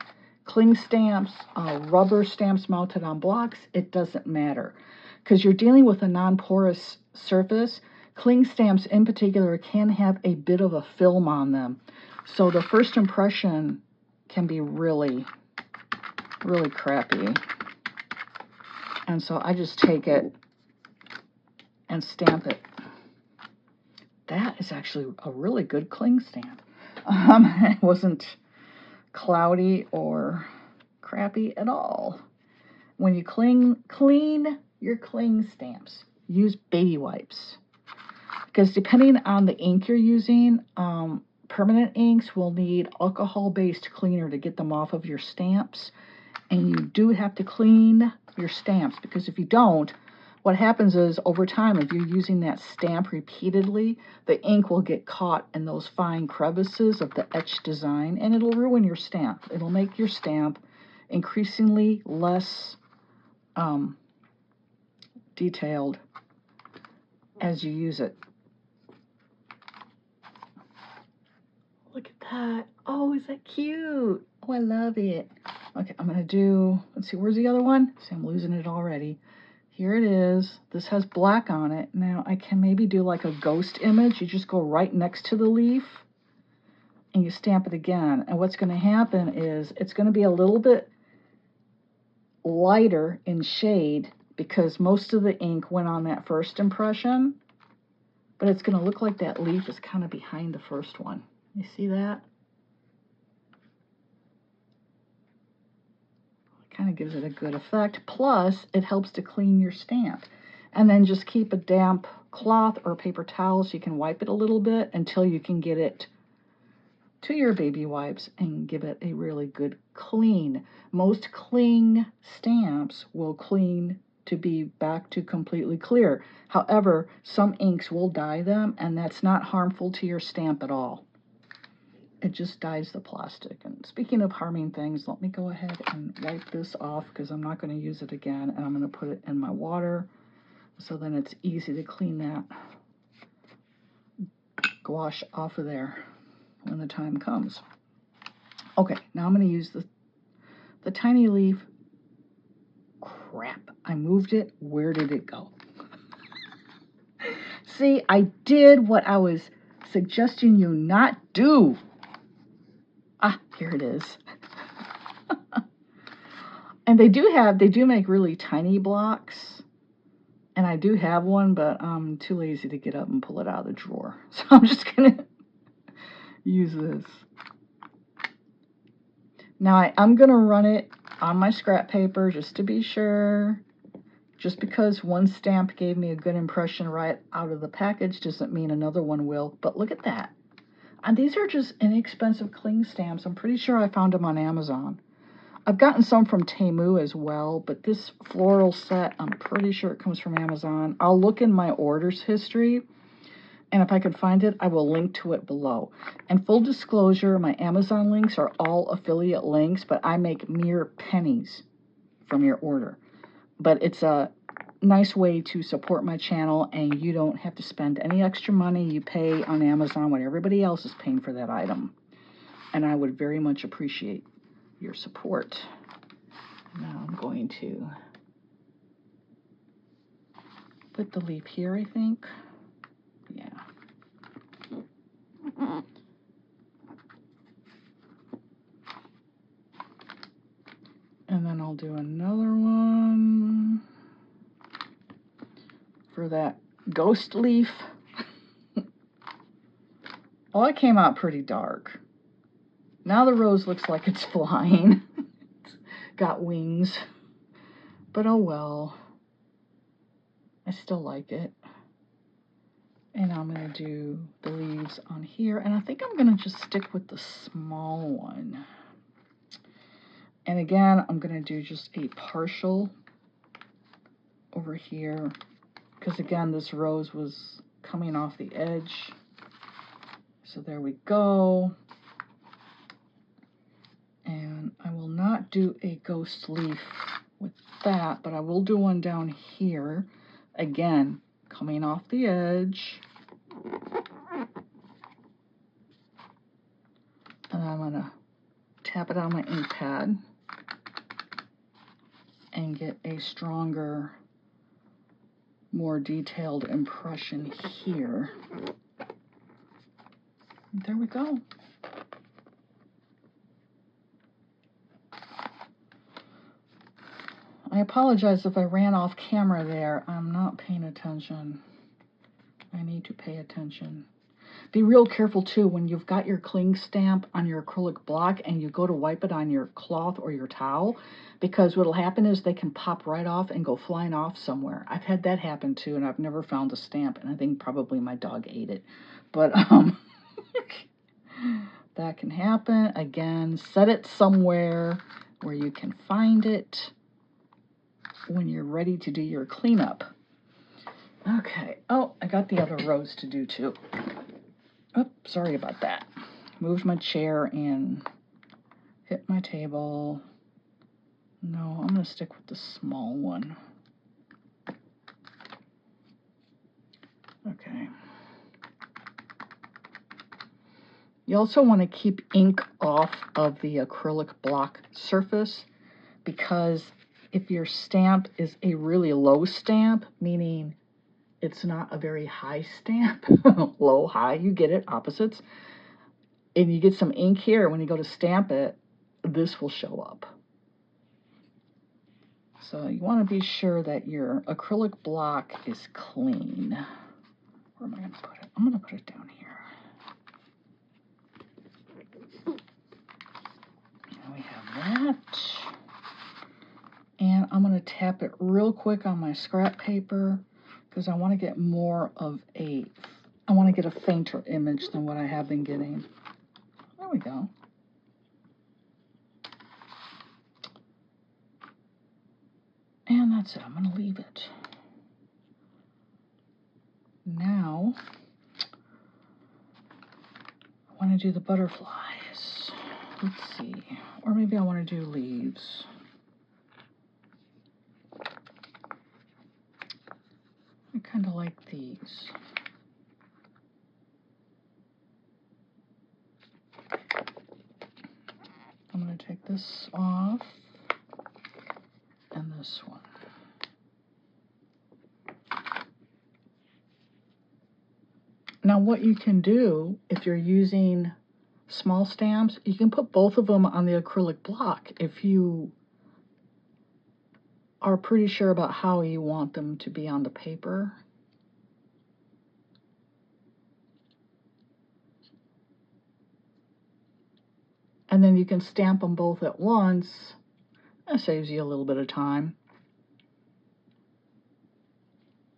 cling stamps, rubber stamps mounted on blocks, it doesn't matter. Because you're dealing with a non-porous surface, cling stamps in particular can have a bit of a film on them. So the first impression can be really, really crappy. And so I just take it and stamp it. That is actually a really good cling stamp. It wasn't cloudy or crappy at all. When you clean your cling stamps, use baby wipes. Because depending on the ink you're using, permanent inks will need alcohol-based cleaner to get them off of your stamps. And you do have to clean your stamps, because if you don't, what happens is over time, if you're using that stamp repeatedly, the ink will get caught in those fine crevices of the etched design, and it'll ruin your stamp. It'll make your stamp increasingly less detailed as you use it. Look at that. Oh, is that cute? Oh, I love it. Okay, I'm going to do, let's see, where's the other one? See, I'm losing it already. Here it is. This has black on it. Now, I can maybe do like a ghost image. You just go right next to the leaf and you stamp it again. And what's going to happen is it's going to be a little bit lighter in shade because most of the ink went on that first impression. But it's going to look like that leaf is kind of behind the first one. You see that? It kind of gives it a good effect. Plus, it helps to clean your stamp. And then just keep a damp cloth or paper towel so you can wipe it a little bit until you can get it to your baby wipes and give it a really good clean. Most cling stamps will clean to be back to completely clear. However, some inks will dye them, and that's not harmful to your stamp at all. It just dyes the plastic. And speaking of harming things, let me go ahead and wipe this off because I'm not going to use it again, and I'm going to put it in my water so then it's easy to clean that gouache off of there when the time comes. Okay, now I'm going to use the tiny leaf. Crap, I moved it. Where did it go? See, I did what I was suggesting you not do. Ah, here it is. And they do make really tiny blocks. And I do have one, but I'm too lazy to get up and pull it out of the drawer. So I'm just going to use this. Now I'm going to run it on my scrap paper just to be sure. Just because one stamp gave me a good impression right out of the package doesn't mean another one will. But look at that. And these are just inexpensive cling stamps. I'm pretty sure I found them on Amazon. I've gotten some from Temu as well, but this floral set, I'm pretty sure it comes from Amazon. I'll look in my orders history, and if I can find it, I will link to it below. And full disclosure, my Amazon links are all affiliate links, but I make mere pennies from your order. But it's a nice way to support my channel, and you don't have to spend any extra money. You pay on Amazon what everybody else is paying for that item. And I would very much appreciate your support. Now I'm going to put the leaf here, I think. Yeah. And then I'll do another one for that ghost leaf. Oh, it came out pretty dark. Now the rose looks like it's flying. It's got wings. But oh well. I still like it. And I'm going to do the leaves on here. And I think I'm going to just stick with the small one. And again, I'm going to do just a partial over here. Because again, this rose was coming off the edge. So there we go. And I will not do a ghost leaf with that, but I will do one down here. Again, coming off the edge. And I'm going to tap it on my ink pad and get a stronger, more detailed impression here. And there we go. I apologize if I ran off camera there. I'm not paying attention. I need to pay attention. Be real careful too when you've got your cling stamp on your acrylic block and you go to wipe it on your cloth or your towel, because what'll happen is they can pop right off and go flying off somewhere. I've had that happen too, and I've never found the stamp, and I think probably my dog ate it. But that can happen. Again, set it somewhere where you can find it when you're ready to do your cleanup. Okay. Oh, I got the other rose to do too. Oh, sorry about that. Moved my chair and hit my table. No, I'm going to stick with the small one. Okay. You also want to keep ink off of the acrylic block surface, because if your stamp is a really low stamp, meaning it's not a very high stamp, low, high, you get it, opposites, and you get some ink here, when you go to stamp it, this will show up. So you want to be sure that your acrylic block is clean. Where am I going to put it? I'm going to put it down here. We have that, and I'm going to tap it real quick on my scrap paper because I want to get more of a, I want to get a fainter image than what I have been getting. There we go. And that's it. I'm going to leave it. Now, I want to do the butterflies. Let's see. Or maybe I want to do leaves. I kind of like these. I'm going to take this off and this one. Now what you can do, if you're using small stamps, you can put both of them on the acrylic block if you are pretty sure about how you want them to be on the paper. And then you can stamp them both at once. That saves you a little bit of time.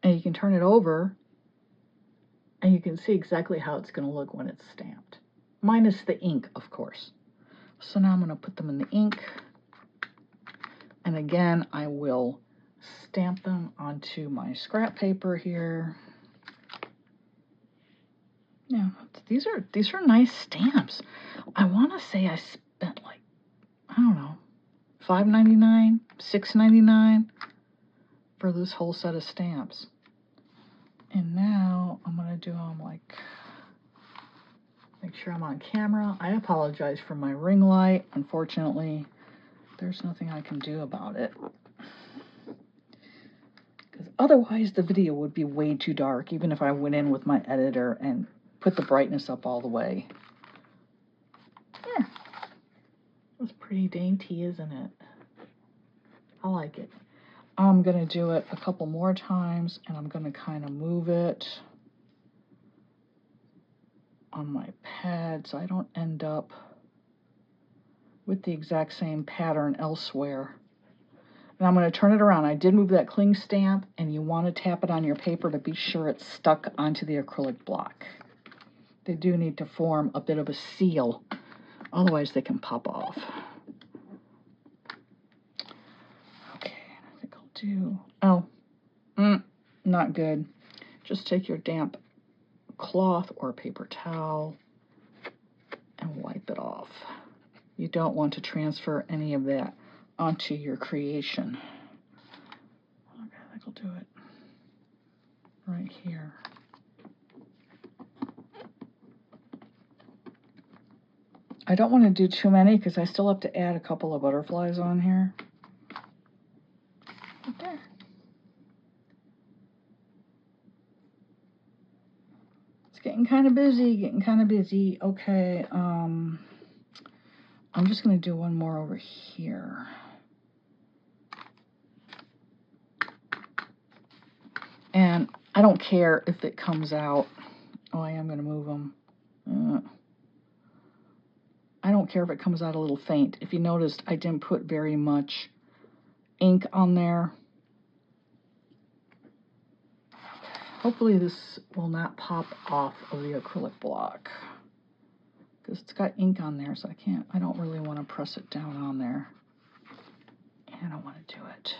And you can turn it over and you can see exactly how it's going to look when it's stamped. Minus the ink, of course. So now I'm going to put them in the ink. And again, I will stamp them onto my scrap paper here. Yeah, these are nice stamps. I want to say I spent like, I don't know, $5.99, $6.99 for this whole set of stamps. And now I'm going to do them like, make sure I'm on camera. I apologize for my ring light. Unfortunately, there's nothing I can do about it. Because otherwise the video would be way too dark, even if I went in with my editor and put the brightness up all the way. There. That's pretty dainty, isn't it? I like it. I'm going to do it a couple more times, and I'm going to kind of move it on my pad so I don't end up with the exact same pattern elsewhere. And I'm going to turn it around. I did move that cling stamp, and you want to tap it on your paper to be sure it's stuck onto the acrylic block. They do need to form a bit of a seal, otherwise they can pop off. Okay, I think I'll do, not good. Just take your damp cloth or paper towel and wipe it off. You don't want to transfer any of that onto your creation. Okay, I think I'll do it right here. I don't want to do too many because I still have to add a couple of butterflies on here. Right there. It's getting kind of busy, Okay, I'm just going to do one more over here. And I don't care if it comes out. Oh, I am going to move them. I don't care if it comes out a little faint. If you noticed, I didn't put very much ink on there. Hopefully this will not pop off of the acrylic block, because it's got ink on there, so I don't really want to press it down on there. And I want to do it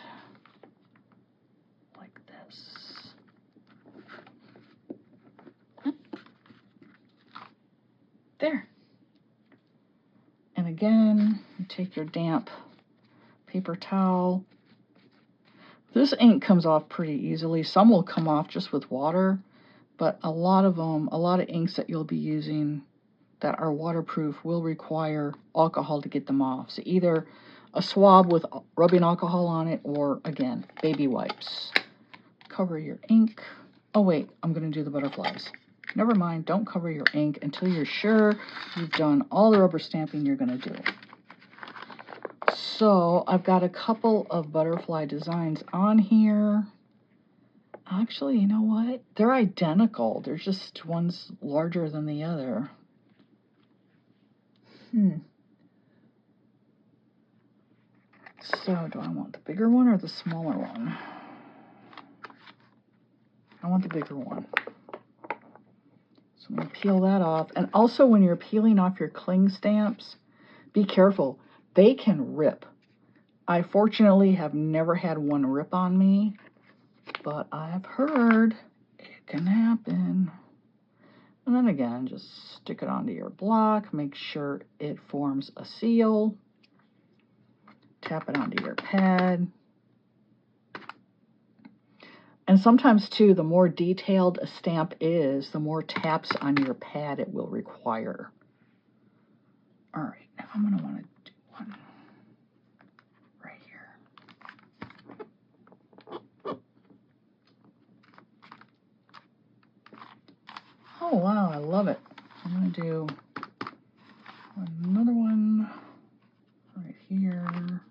like this. There. And again, you take your damp paper towel. This ink comes off pretty easily. Some will come off just with water, but a lot of them, a lot of inks that you'll be using that are waterproof will require alcohol to get them off. So either a swab with rubbing alcohol on it, or again, baby wipes. Cover your ink. Oh wait, I'm gonna do the butterflies. Never mind, don't cover your ink until you're sure you've done all the rubber stamping you're gonna do. So I've got a couple of butterfly designs on here. Actually, you know what? They're identical. They're just one's larger than the other. So do I want the bigger one or the smaller one? I want the bigger one. So I'm going to peel that off. And also when you're peeling off your cling stamps, be careful. They can rip. I fortunately have never had one rip on me, but I've heard it can happen. And then again, just stick it onto your block. Make sure it forms a seal. Tap it onto your pad. And sometimes too, the more detailed a stamp is, the more taps on your pad it will require. All right, now I'm going to want to do one right here. Oh wow, I love it. I'm going to do another one right here.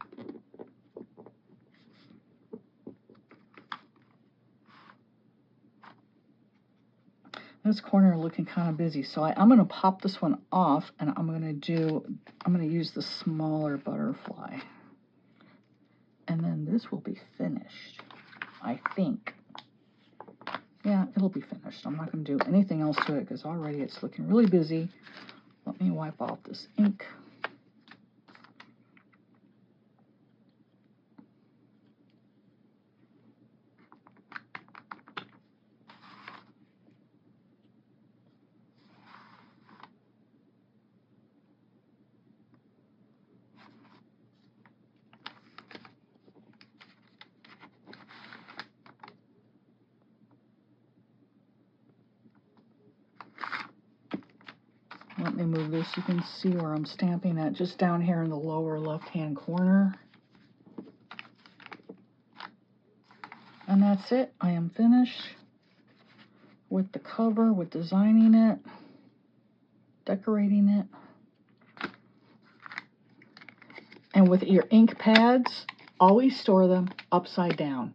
This corner looking kind of busy, so I'm going to pop this one off, and I'm going to use the smaller butterfly, and then this will be finished, I think. Yeah, it'll be finished. I'm not going to do anything else to it because already it's looking really busy. Let me wipe off this ink. Let me move this. You can see where I'm stamping at, just down here in the lower left-hand corner. And that's it. I am finished with the cover, with designing it, decorating it. And with your ink pads, always store them upside down.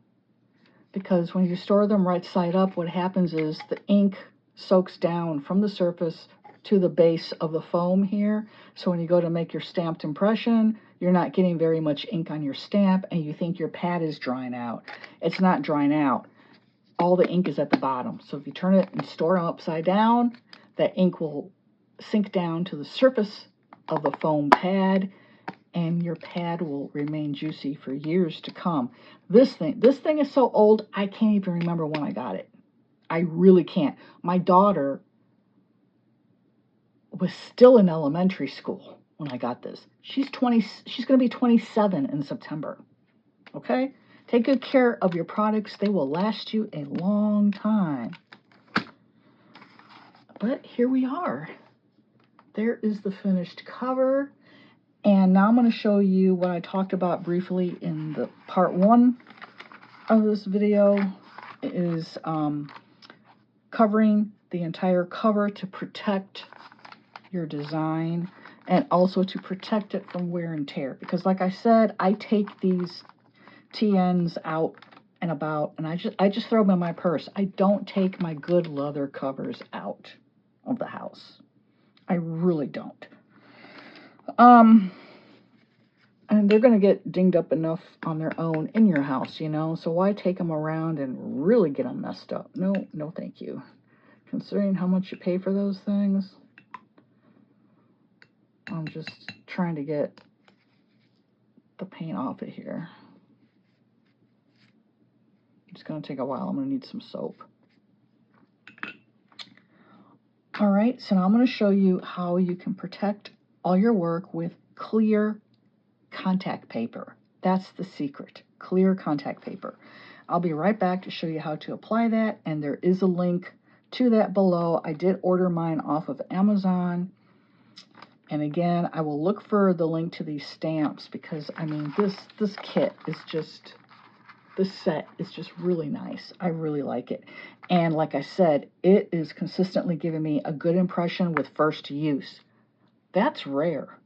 Because when you store them right side up, what happens is the ink soaks down from the surface to the base of the foam here. So when you go to make your stamped impression, you're not getting very much ink on your stamp, and you think your pad is drying out. It's not drying out. All the ink is at the bottom. So if you turn it and store it upside down, that ink will sink down to the surface of the foam pad, and your pad will remain juicy for years to come. This thing is so old, I can't even remember when I got it. I really can't. My daughter was still in elementary school when I got this. She's 20, she's going to be 27 in September. Okay? Take good care of your products. They will last you a long time. But here we are. There is the finished cover. And now I'm going to show you what I talked about briefly in the part 1 of this video. It is covering the entire cover to protect your design, and also to protect it from wear and tear, because like I said, I take these TNs out and about, and I just throw them in my purse. I don't take my good leather covers out of the house. I really don't. And they're going to get dinged up enough on their own in your house, you know, so why take them around and really get them messed up? No, no thank you. Considering how much you pay for those things, I'm just trying to get the paint off of here. It's going to take a while. I'm going to need some soap. All right, so now I'm going to show you how you can protect all your work with clear contact paper. That's the secret, clear contact paper. I'll be right back to show you how to apply that, and there is a link to that below. I did order mine off of Amazon. And again, I will look for the link to these stamps because, I mean, this kit is just, this set is just really nice. I really like it. And like I said, it is consistently giving me a good impression with first use. That's rare.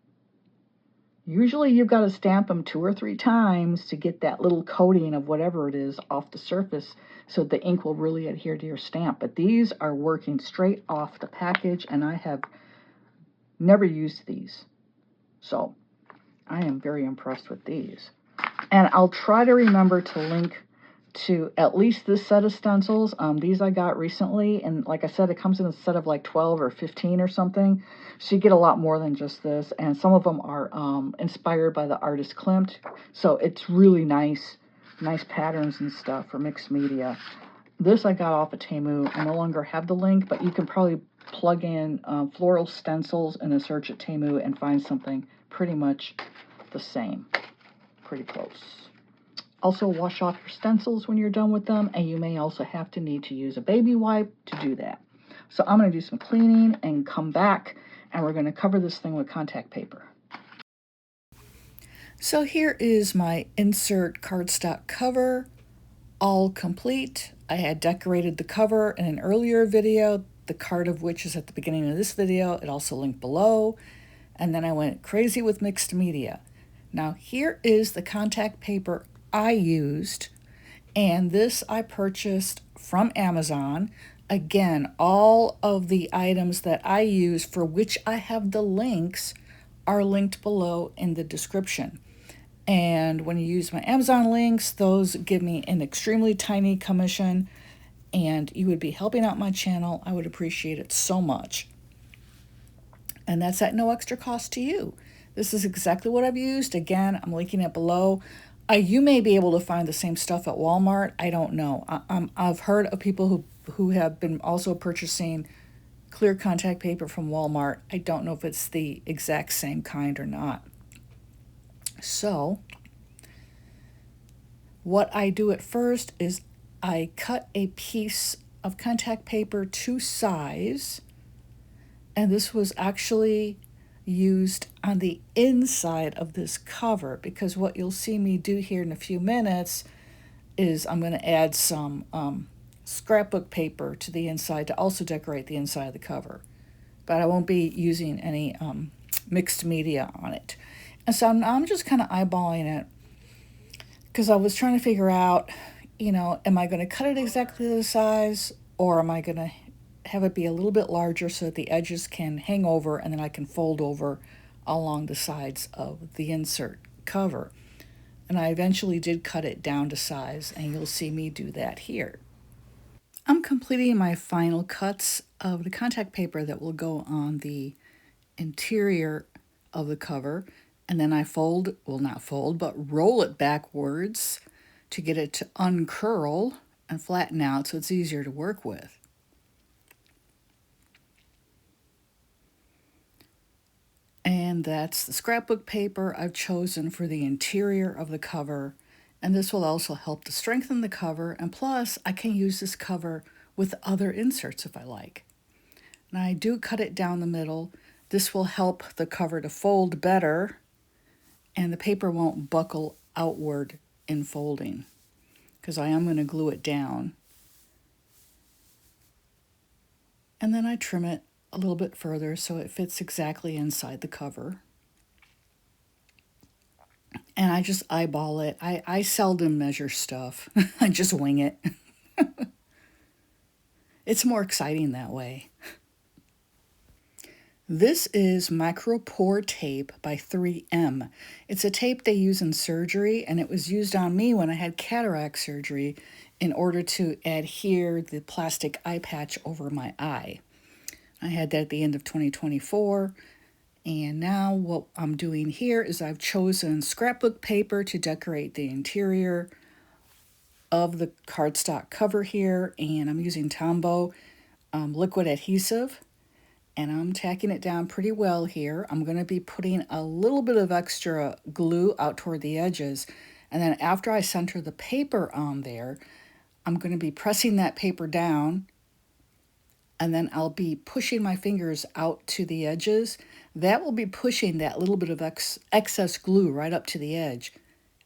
Usually you've got to stamp them 2 or 3 times to get that little coating of whatever it is off the surface so the ink will really adhere to your stamp. But these are working straight off the package, and I have never used these. So I am very impressed with these. And I'll try to remember to link to at least this set of stencils. These I got recently, and like I said, it comes in a set of like 12 or 15 or something. So you get a lot more than just this. And some of them are inspired by the artist Klimt. So it's really nice patterns and stuff for mixed media. This I got off of Temu. I no longer have the link, but you can probably plug in floral stencils in a search at Temu and find something pretty much the same. Pretty close. Also, wash off your stencils when you're done with them, and you may also have to need to use a baby wipe to do that. So I'm going to do some cleaning and come back, and we're going to cover this thing with contact paper. So here is my insert cardstock cover, all complete. I had decorated the cover in an earlier video, the card of which is at the beginning of this video. It also linked below. And then I went crazy with mixed media. Now here is the contact paper I used, and this I purchased from Amazon. Again, all of the items that I use for which I have the links are linked below in the description. And when you use my Amazon links, those give me an extremely tiny commission, and you would be helping out my channel. I would appreciate it so much. And that's at no extra cost to you. This is exactly what I've used. Again, I'm linking it below. You may be able to find the same stuff at Walmart. I don't know. I've heard of people who have been also purchasing clear contact paper from Walmart. I don't know if it's the exact same kind or not. So what I do at first is I cut a piece of contact paper to size, and this was actually used on the inside of this cover, because what you'll see me do here in a few minutes is I'm going to add some scrapbook paper to the inside to also decorate the inside of the cover. But I won't be using any mixed media on it. And so I'm just kind of eyeballing it because I was trying to figure out, you know, am I going to cut it exactly the size, or am I going to have it be a little bit larger so that the edges can hang over and then I can fold over along the sides of the insert cover. And I eventually did cut it down to size, and you'll see me do that here. I'm completing my final cuts of the contact paper that will go on the interior of the cover, and then I fold, well not fold, but roll it backwards to get it to uncurl and flatten out so it's easier to work with. And that's the scrapbook paper I've chosen for the interior of the cover. And this will also help to strengthen the cover. And plus, I can use this cover with other inserts if I like. And I do cut it down the middle. This will help the cover to fold better, and the paper won't buckle outward in folding, because I am going to glue it down. And then I trim it a little bit further so it fits exactly inside the cover. And I just eyeball it. I seldom measure stuff. I just wing it. It's more exciting that way. This is micropore tape by 3M. It's a tape they use in surgery, and it was used on me when I had cataract surgery in order to adhere the plastic eye patch over my eye. I had that at the end of 2024, and now what I'm doing here is I've chosen scrapbook paper to decorate the interior of the cardstock cover here, and I'm using Tombow liquid adhesive, and I'm tacking it down pretty well here. I'm going to be putting a little bit of extra glue out toward the edges, and then after I center the paper on there, I'm going to be pressing that paper down and then I'll be pushing my fingers out to the edges. That will be pushing that little bit of excess glue right up to the edge.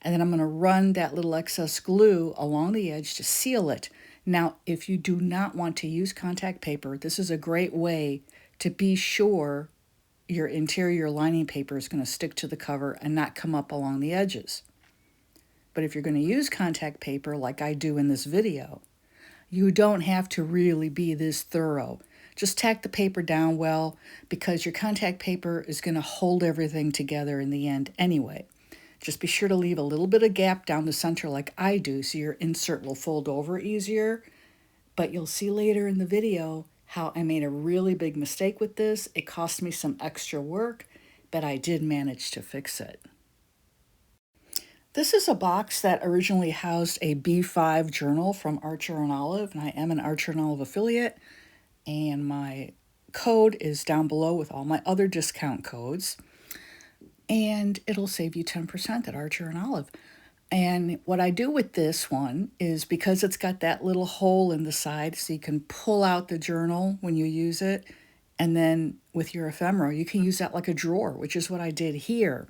And then I'm going to run that little excess glue along the edge to seal it. Now, if you do not want to use contact paper, this is a great way to be sure your interior lining paper is going to stick to the cover and not come up along the edges. But if you're going to use contact paper like I do in this video, you don't have to really be this thorough. Just tack the paper down well, because your contact paper is going to hold everything together in the end anyway. Just be sure to leave a little bit of gap down the center like I do, so your insert will fold over easier. But you'll see later in the video how I made a really big mistake with this. It cost me some extra work, but I did manage to fix it. This is a box that originally housed a B5 journal from Archer and Olive, and I am an Archer and Olive affiliate, and my code is down below with all my other discount codes, and it'll save you 10% at Archer and Olive. And what I do with this one is, because it's got that little hole in the side so you can pull out the journal when you use it, and then with your ephemera you can use that like a drawer, which is what I did here.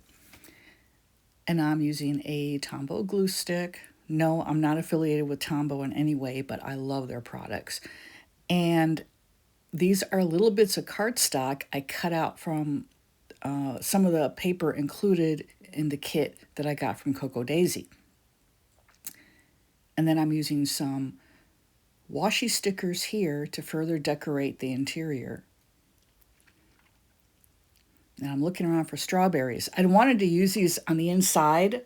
And I'm using a Tombow glue stick. No, I'm not affiliated with Tombow in any way, but I love their products. And these are little bits of cardstock I cut out from some of the paper included in the kit that I got from 𝗘𝗏𝗿𝗏𝗃𝗃𝗍. And then I'm using some washi stickers here to further decorate the interior. And I'm looking around for strawberries. I wanted to use these on the inside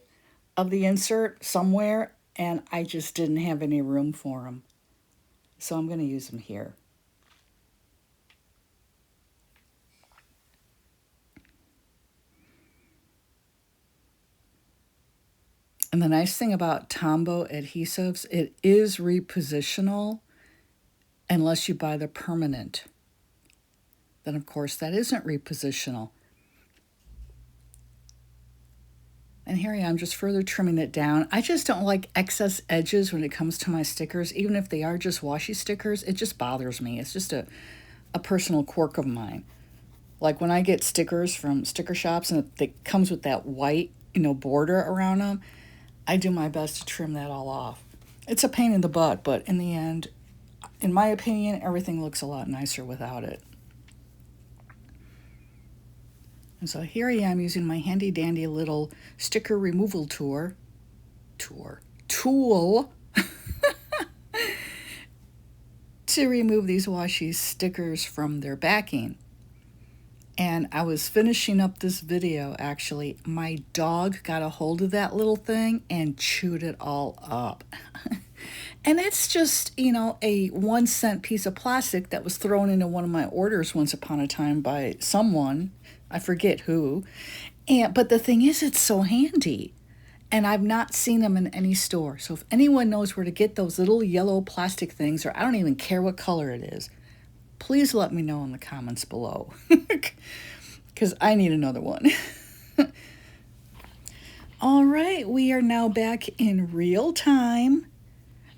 of the insert somewhere, and I just didn't have any room for them. So I'm going to use them here. And the nice thing about Tombow adhesives, it is repositional unless you buy the permanent. Then, of course, that isn't repositional. And here I am just further trimming it down. I just don't like excess edges when it comes to my stickers. Even if they are just washi stickers, it just bothers me. It's just a personal quirk of mine. Like when I get stickers from sticker shops and it comes with that white, border around them, I do my best to trim that all off. It's a pain in the butt, but in the end, in my opinion, everything looks a lot nicer without it. And so here I am using my handy dandy little sticker removal tool to remove these washi stickers from their backing. And I was finishing up this video, actually. My dog got a hold of that little thing and chewed it all up. And it's just, a 1 cent piece of plastic that was thrown into one of my orders once upon a time by someone. I forget who. But the thing is, it's so handy. And I've not seen them in any store. So if anyone knows where to get those little yellow plastic things, or I don't even care what color it is, please let me know in the comments below. Because I need another one. All right, we are now back in real time,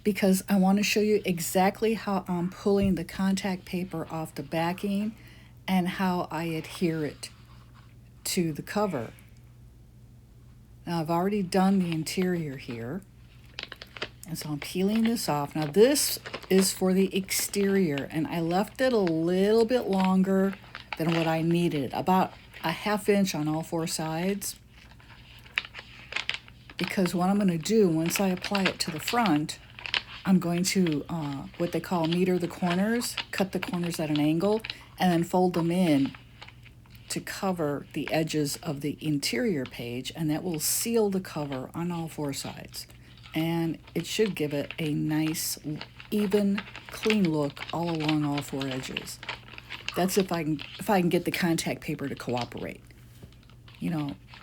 because I want to show you exactly how I'm pulling the contact paper off the backing and how I adhere it to the cover. Now I've already done the interior here, and so I'm peeling this off. Now this is for the exterior, and I left it a little bit longer than what I needed, about a ½ inch on all 4 sides, because what I'm going to do once I apply it to the front, I'm going to what they call meter the corners, cut the corners at an angle, and then fold them in to cover the edges of the interior page, and that will seal the cover on all 4 sides. And it should give it a nice, even, clean look all along all 4 edges. That's if I can get the contact paper to cooperate.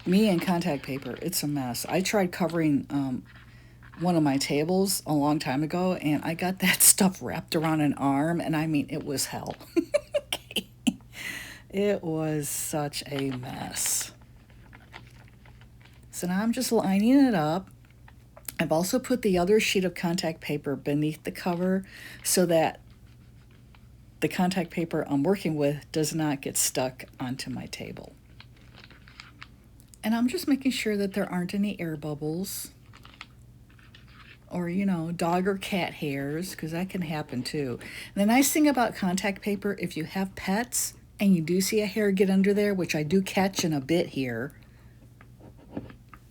Me and contact paper, it's a mess. I tried covering one of my tables a long time ago, and I got that stuff wrapped around an arm, and I mean, it was hell. Okay. It was such a mess. So now I'm just lining it up. I've also put the other sheet of contact paper beneath the cover so that the contact paper I'm working with does not get stuck onto my table. And I'm just making sure that there aren't any air bubbles or, you know, dog or cat hairs, because that can happen too. And the nice thing about contact paper, if you have pets and you do see a hair get under there, which I do catch in a bit here,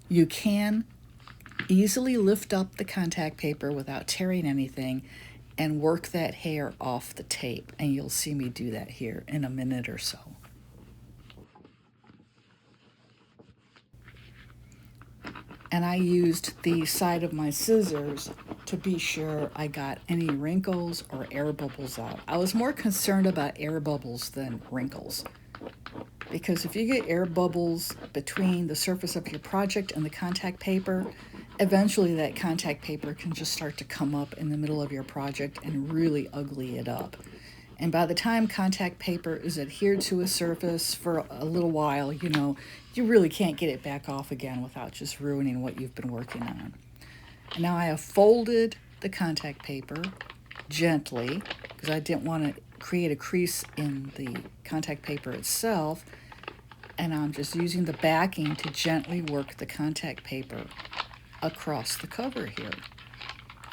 you can easily lift up the contact paper without tearing anything and work that hair off the tape. And you'll see me do that here in a minute or so. And I used the side of my scissors to be sure I got any wrinkles or air bubbles out. I was more concerned about air bubbles than wrinkles, because if you get air bubbles between the surface of your project and the contact paper, eventually that contact paper can just start to come up in the middle of your project and really ugly it up. And by the time contact paper is adhered to a surface for a little while, you know, you really can't get it back off again without just ruining what you've been working on. And now I have folded the contact paper gently, because I didn't want to create a crease in the contact paper itself. And I'm just using the backing to gently work the contact paper across the cover here.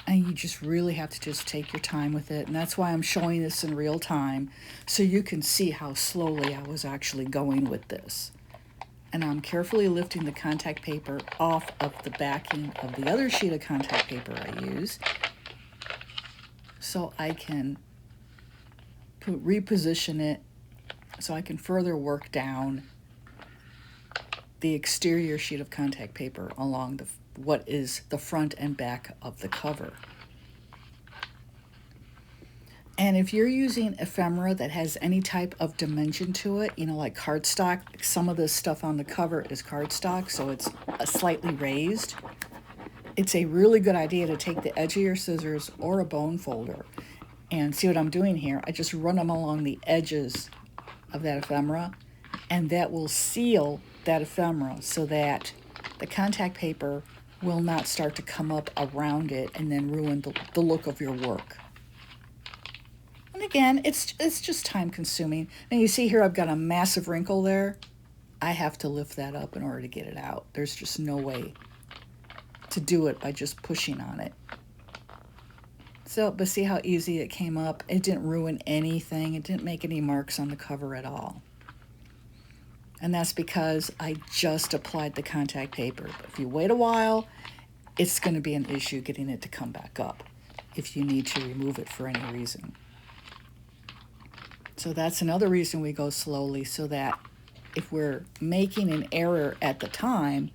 And you just really have to just take your time with it. And that's why I'm showing this in real time, so you can see how slowly I was actually going with this. And I'm carefully lifting the contact paper off of the backing of the other sheet of contact paper I use, so I can reposition it so I can further work down the exterior sheet of contact paper along what is the front and back of the cover. And if you're using ephemera that has any type of dimension to it, you know, like cardstock, some of this stuff on the cover is cardstock, so it's slightly raised. It's a really good idea to take the edge of your scissors or a bone folder, and see what I'm doing here. I just run them along the edges of that ephemera, and that will seal that ephemera so that the contact paper will not start to come up around it and then ruin the look of your work. And again, it's just time consuming. Now you see here I've got a massive wrinkle there. I have to lift that up in order to get it out. There's just no way to do it by just pushing on it. So, but see how easy it came up? It didn't ruin anything. It didn't make any marks on the cover at all. And that's because I just applied the contact paper. But if you wait a while, it's going to be an issue getting it to come back up if you need to remove it for any reason. So that's another reason we go slowly, so that if we're making an error at the time,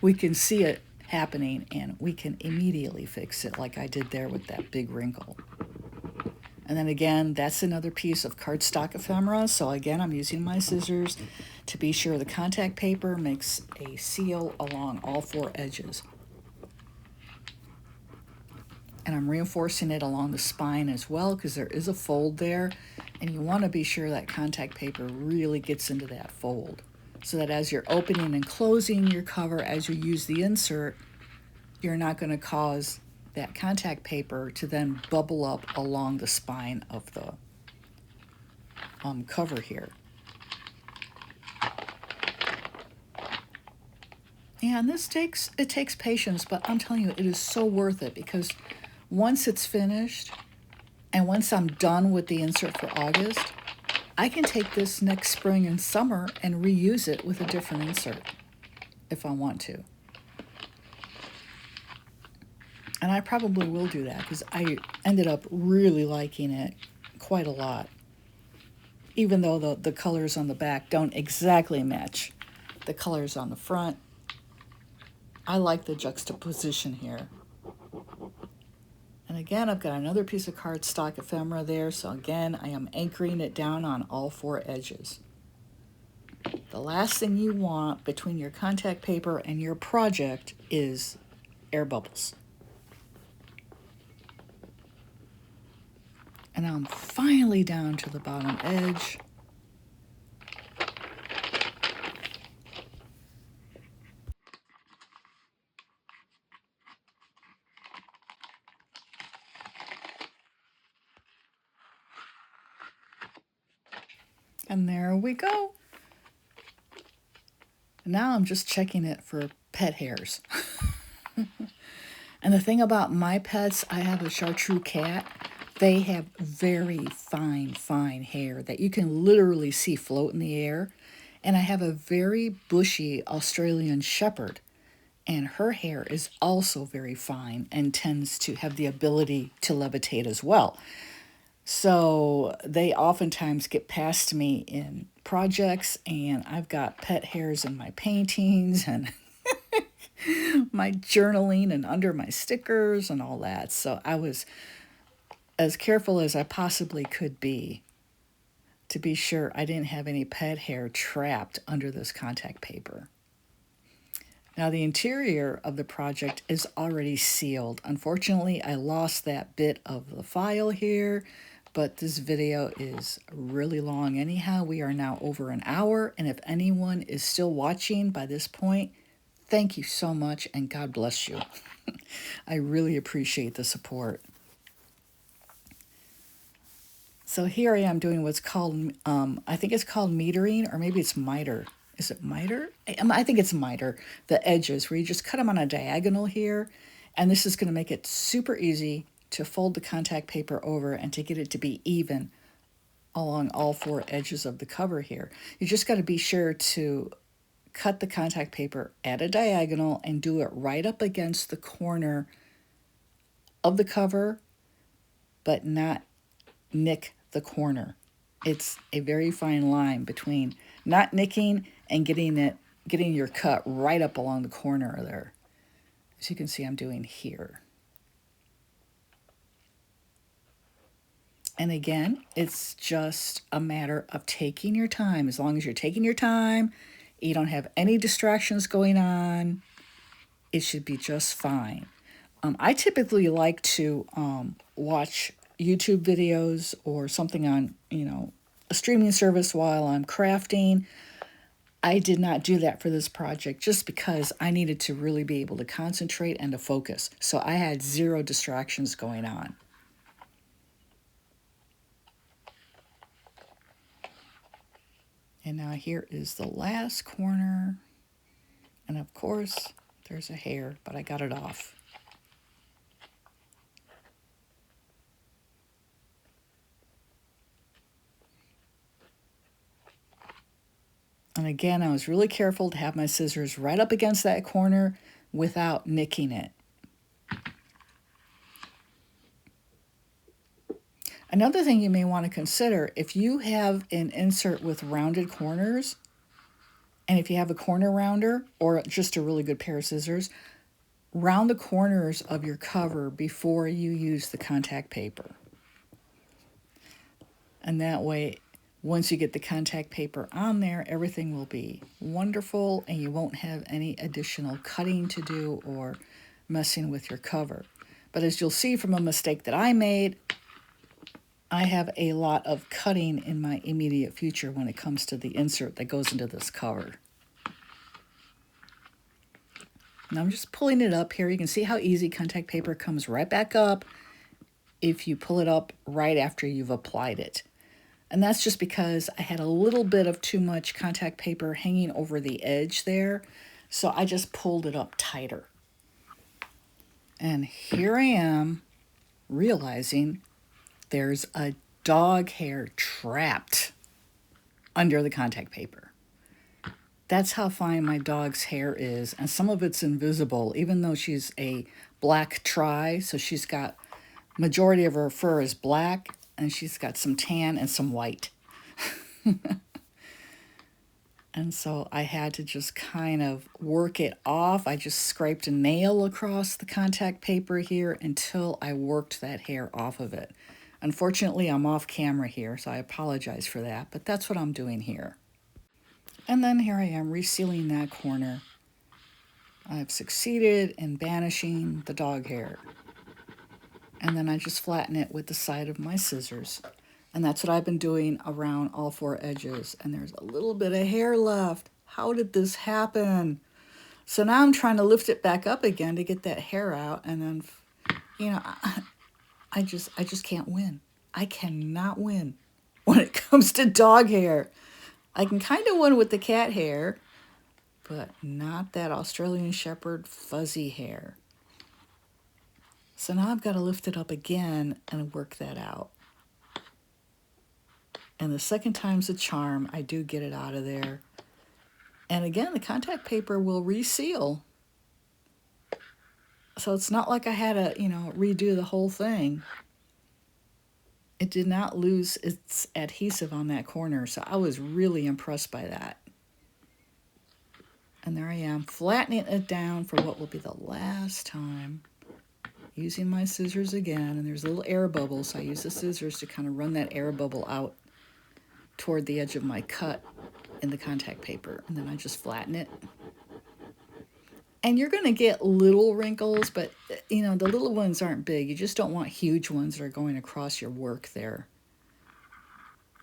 we can see it happening and we can immediately fix it, like I did there with that big wrinkle. And then again, that's another piece of cardstock ephemera. So again, I'm using my scissors to be sure the contact paper makes a seal along all four edges. And I'm reinforcing it along the spine as well, because there is a fold there, and you want to be sure that contact paper really gets into that fold, so that as you're opening and closing your cover as you use the insert, you're not going to cause that contact paper to then bubble up along the spine of the cover here. And this takes patience, but I'm telling you, it is so worth it, because once it's finished and once I'm done with the insert for August, I can take this next spring and summer and reuse it with a different insert if I want to. And I probably will do that, because I ended up really liking it quite a lot, even though the colors on the back don't exactly match the colors on the front. I like the juxtaposition here. And again, I've got another piece of cardstock ephemera there, so again, I am anchoring it down on all four edges. The last thing you want between your contact paper and your project is air bubbles. And I'm finally down to the bottom edge. And there we go. Now I'm just checking it for pet hairs. And the thing about my pets, I have a chartreuse cat. They have very fine, fine hair that you can literally see float in the air. And I have a very bushy Australian shepherd. And her hair is also very fine and tends to have the ability to levitate as well. So they oftentimes get past me in projects, and I've got pet hairs in my paintings and my journaling and under my stickers and all that. So I was as careful as I possibly could be to be sure I didn't have any pet hair trapped under this contact paper. Now the interior of the project is already sealed. Unfortunately, I lost that bit of the file here, but this video is really long anyhow. We are now over an hour, and if anyone is still watching by this point, thank you so much, and God bless you. I really appreciate the support. So here I am doing what's called, I think it's called metering, or maybe it's miter. Is it miter? I think it's miter, the edges, where you just cut them on a diagonal here, and this is going to make it super easy to fold the contact paper over and to get it to be even along all four edges of the cover here. You just got to be sure to cut the contact paper at a diagonal and do it right up against the corner of the cover, but not nick the corner. It's a very fine line between not nicking and getting your cut right up along the corner there. As you can see, I'm doing here. And again, it's just a matter of taking your time. As long as you're taking your time, you don't have any distractions going on, it should be just fine. I typically like to watch YouTube videos or something on, a streaming service while I'm crafting. I did not do that for this project just because I needed to really be able to concentrate and to focus. So I had zero distractions going on. And now here is the last corner. And of course, there's a hair, but I got it off. And again, I was really careful to have my scissors right up against that corner without nicking it. Another thing you may want to consider, if you have an insert with rounded corners, and if you have a corner rounder or just a really good pair of scissors, round the corners of your cover before you use the contact paper. And that way, once you get the contact paper on there, everything will be wonderful and you won't have any additional cutting to do or messing with your cover. But as you'll see from a mistake that I made, I have a lot of cutting in my immediate future when it comes to the insert that goes into this cover. Now I'm just pulling it up here. You can see how easy contact paper comes right back up if you pull it up right after you've applied it. And that's just because I had a little bit of too much contact paper hanging over the edge there, so I just pulled it up tighter. And here I am realizing there's a dog hair trapped under the contact paper. That's how fine my dog's hair is, and some of it's invisible, even though she's a black tri, so she's got, majority of her fur is black, and she's got some tan and some white. And so I had to just kind of work it off. I just scraped a nail across the contact paper here until I worked that hair off of it. Unfortunately, I'm off camera here, so I apologize for that, but that's what I'm doing here. And then here I am resealing that corner. I've succeeded in banishing the dog hair. And then I just flatten it with the side of my scissors. And that's what I've been doing around all four edges. And there's a little bit of hair left. How did this happen? So now I'm trying to lift it back up again to get that hair out. And then, I just can't win. I cannot win when it comes to dog hair. I can kind of win with the cat hair, but not that Australian Shepherd fuzzy hair. So now I've got to lift it up again and work that out. And the second time's a charm. I do get it out of there. And again, the contact paper will reseal. So it's not like I had to, redo the whole thing. It did not lose its adhesive on that corner. So I was really impressed by that. And there I am, flattening it down for what will be the last time. Using my scissors again, and there's little air bubbles, so I use the scissors to kind of run that air bubble out toward the edge of my cut in the contact paper, and then I just flatten it. And you're going to get little wrinkles, but the little ones aren't big. You just don't want huge ones that are going across your work there.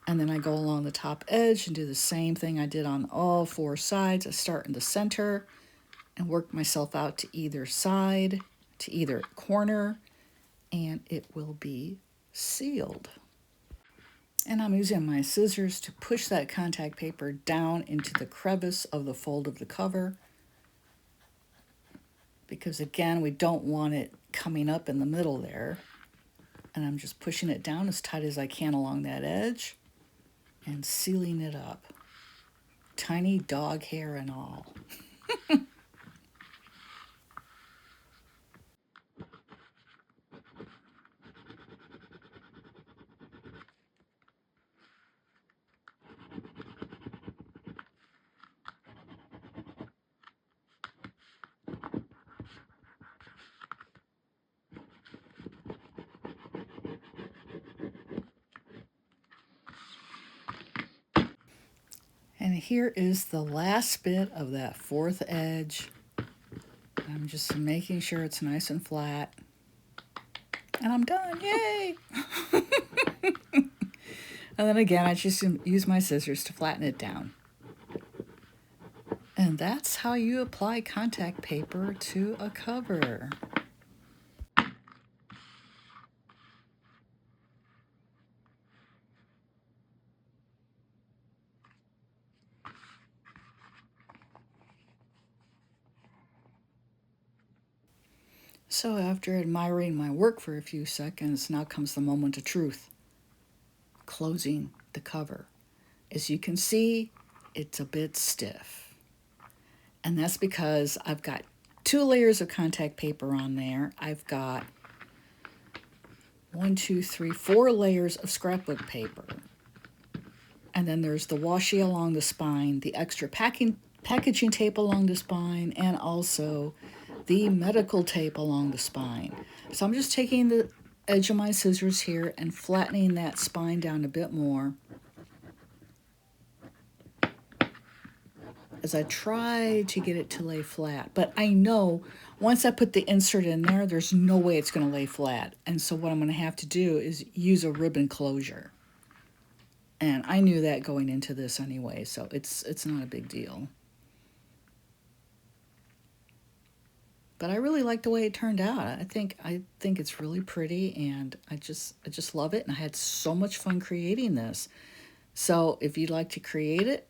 And then I go along the top edge and do the same thing I did on all four sides. I start in the center and work myself out to either side, to either corner, and it will be sealed. And I'm using my scissors to push that contact paper down into the crevice of the fold of the cover, because again, we don't want it coming up in the middle there. And I'm just pushing it down as tight as I can along that edge and sealing it up. Tiny dog hair and all. And here is the last bit of that fourth edge. I'm just making sure it's nice and flat. And I'm done, yay! And then again, I just use my scissors to flatten it down. And that's how you apply contact paper to a cover. So after admiring my work for a few seconds, now comes the moment of truth. Closing the cover. As you can see, it's a bit stiff. And that's because I've got 2 layers of contact paper on there. I've got 4 layers of scrapbook paper. And then there's the washi along the spine, the extra packaging tape along the spine, and also the medical tape along the spine. So I'm just taking the edge of my scissors here and flattening that spine down a bit more as I try to get it to lay flat. But I know once I put the insert in there, there's no way it's going to lay flat. And so what I'm going to have to do is use a ribbon closure. And I knew that going into this anyway, so it's not a big deal. But I really like the way it turned out. I think it's really pretty, and I just love it, and I had so much fun creating this. So if you'd like to create it,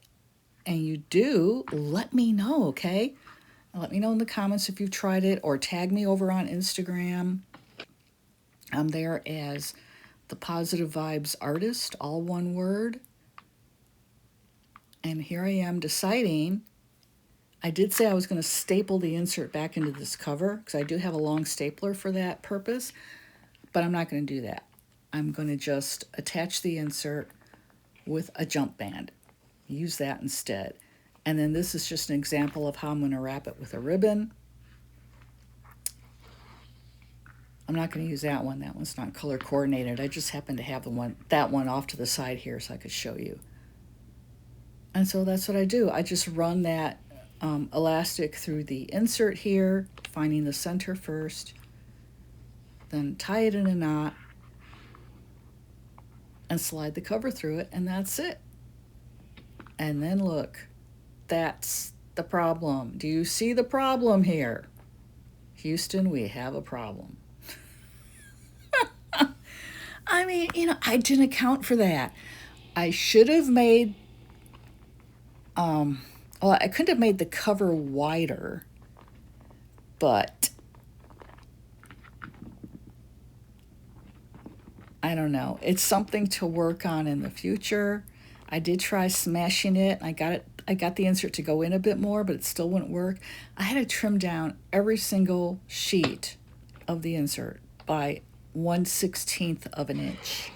and you do, let me know, okay? Let me know in the comments if you've tried it, or tag me over on Instagram. I'm there as the Positive Vibes Artist, all one word. And here I am deciding. I did say I was going to staple the insert back into this cover, because I do have a long stapler for that purpose, but I'm not going to do that. I'm going to just attach the insert with a jump band. Use that instead. And then this is just an example of how I'm going to wrap it with a ribbon. I'm not going to use that one. That one's not color coordinated. I just happen to have that one off to the side here so I could show you. And so that's what I do. I just run that elastic through the insert here, finding the center first, then tie it in a knot and slide the cover through it, and that's it. And then look, that's the problem. Do you see the problem here? Houston, we have a problem. I mean, I didn't account for that. I should have made, well, I could have made the cover wider, but I don't know. It's something to work on in the future. I did try smashing it. I got the insert to go in a bit more, but it still wouldn't work. I had to trim down every single sheet of the insert by 1/16 of an inch.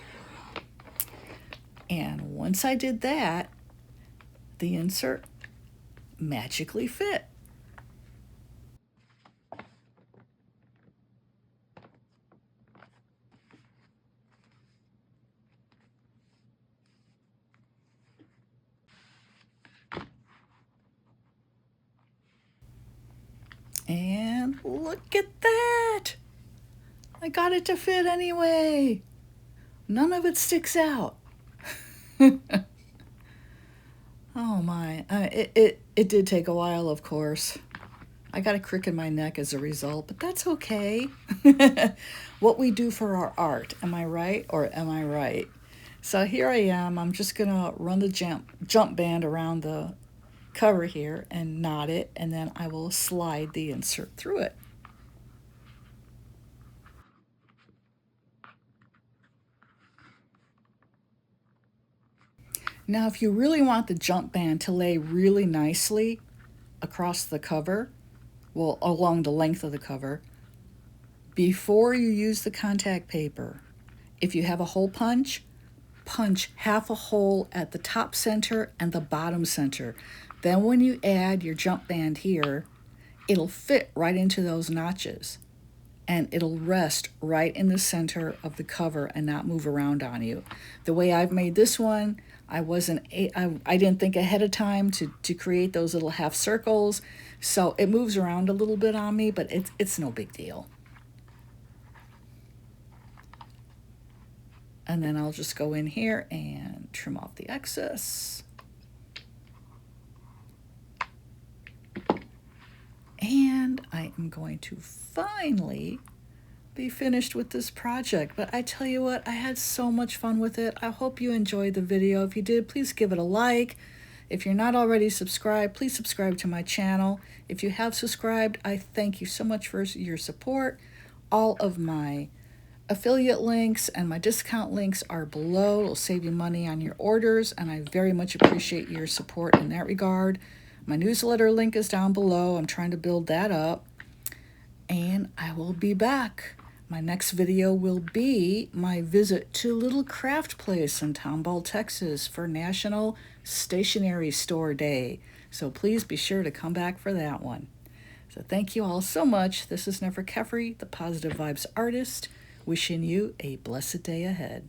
And once I did that, the insert magically fit. And look at that! I got it to fit anyway. None of it sticks out. Oh my, it did take a while, of course. I got a crick in my neck as a result, but that's okay. What we do for our art, am I right or am I right? So here I am. I'm just gonna run the jump band around the cover here and knot it, and then I will slide the insert through it. Now, if you really want the jump band to lay really nicely across the cover, well, along the length of the cover, before you use the contact paper, if you have a hole punch, punch half a hole at the top center and the bottom center. Then when you add your jump band here, it'll fit right into those notches, and it'll rest right in the center of the cover and not move around on you. The way I've made this one, I didn't think ahead of time to create those little half circles, so it moves around a little bit on me, but it's no big deal. And then I'll just go in here and trim off the excess. And I am going to finally be finished with this project. But I tell you what, I had so much fun with it. I hope you enjoyed the video. If you did, please give it a like. If you're not already subscribed, please subscribe to my channel. If you have subscribed, I thank you so much for your support. All of my affiliate links and my discount links are below. It'll save you money on your orders, and I very much appreciate your support in that regard. My newsletter link is down below. I'm trying to build that up, and I will be back. My next video will be my visit to a little craft place in Tomball, Texas for National Stationery Store Day. So please be sure to come back for that one. So thank you all so much. This is 𝗙𝗏𝗃𝗃, the Positive Vibes artist, wishing you a blessed day ahead.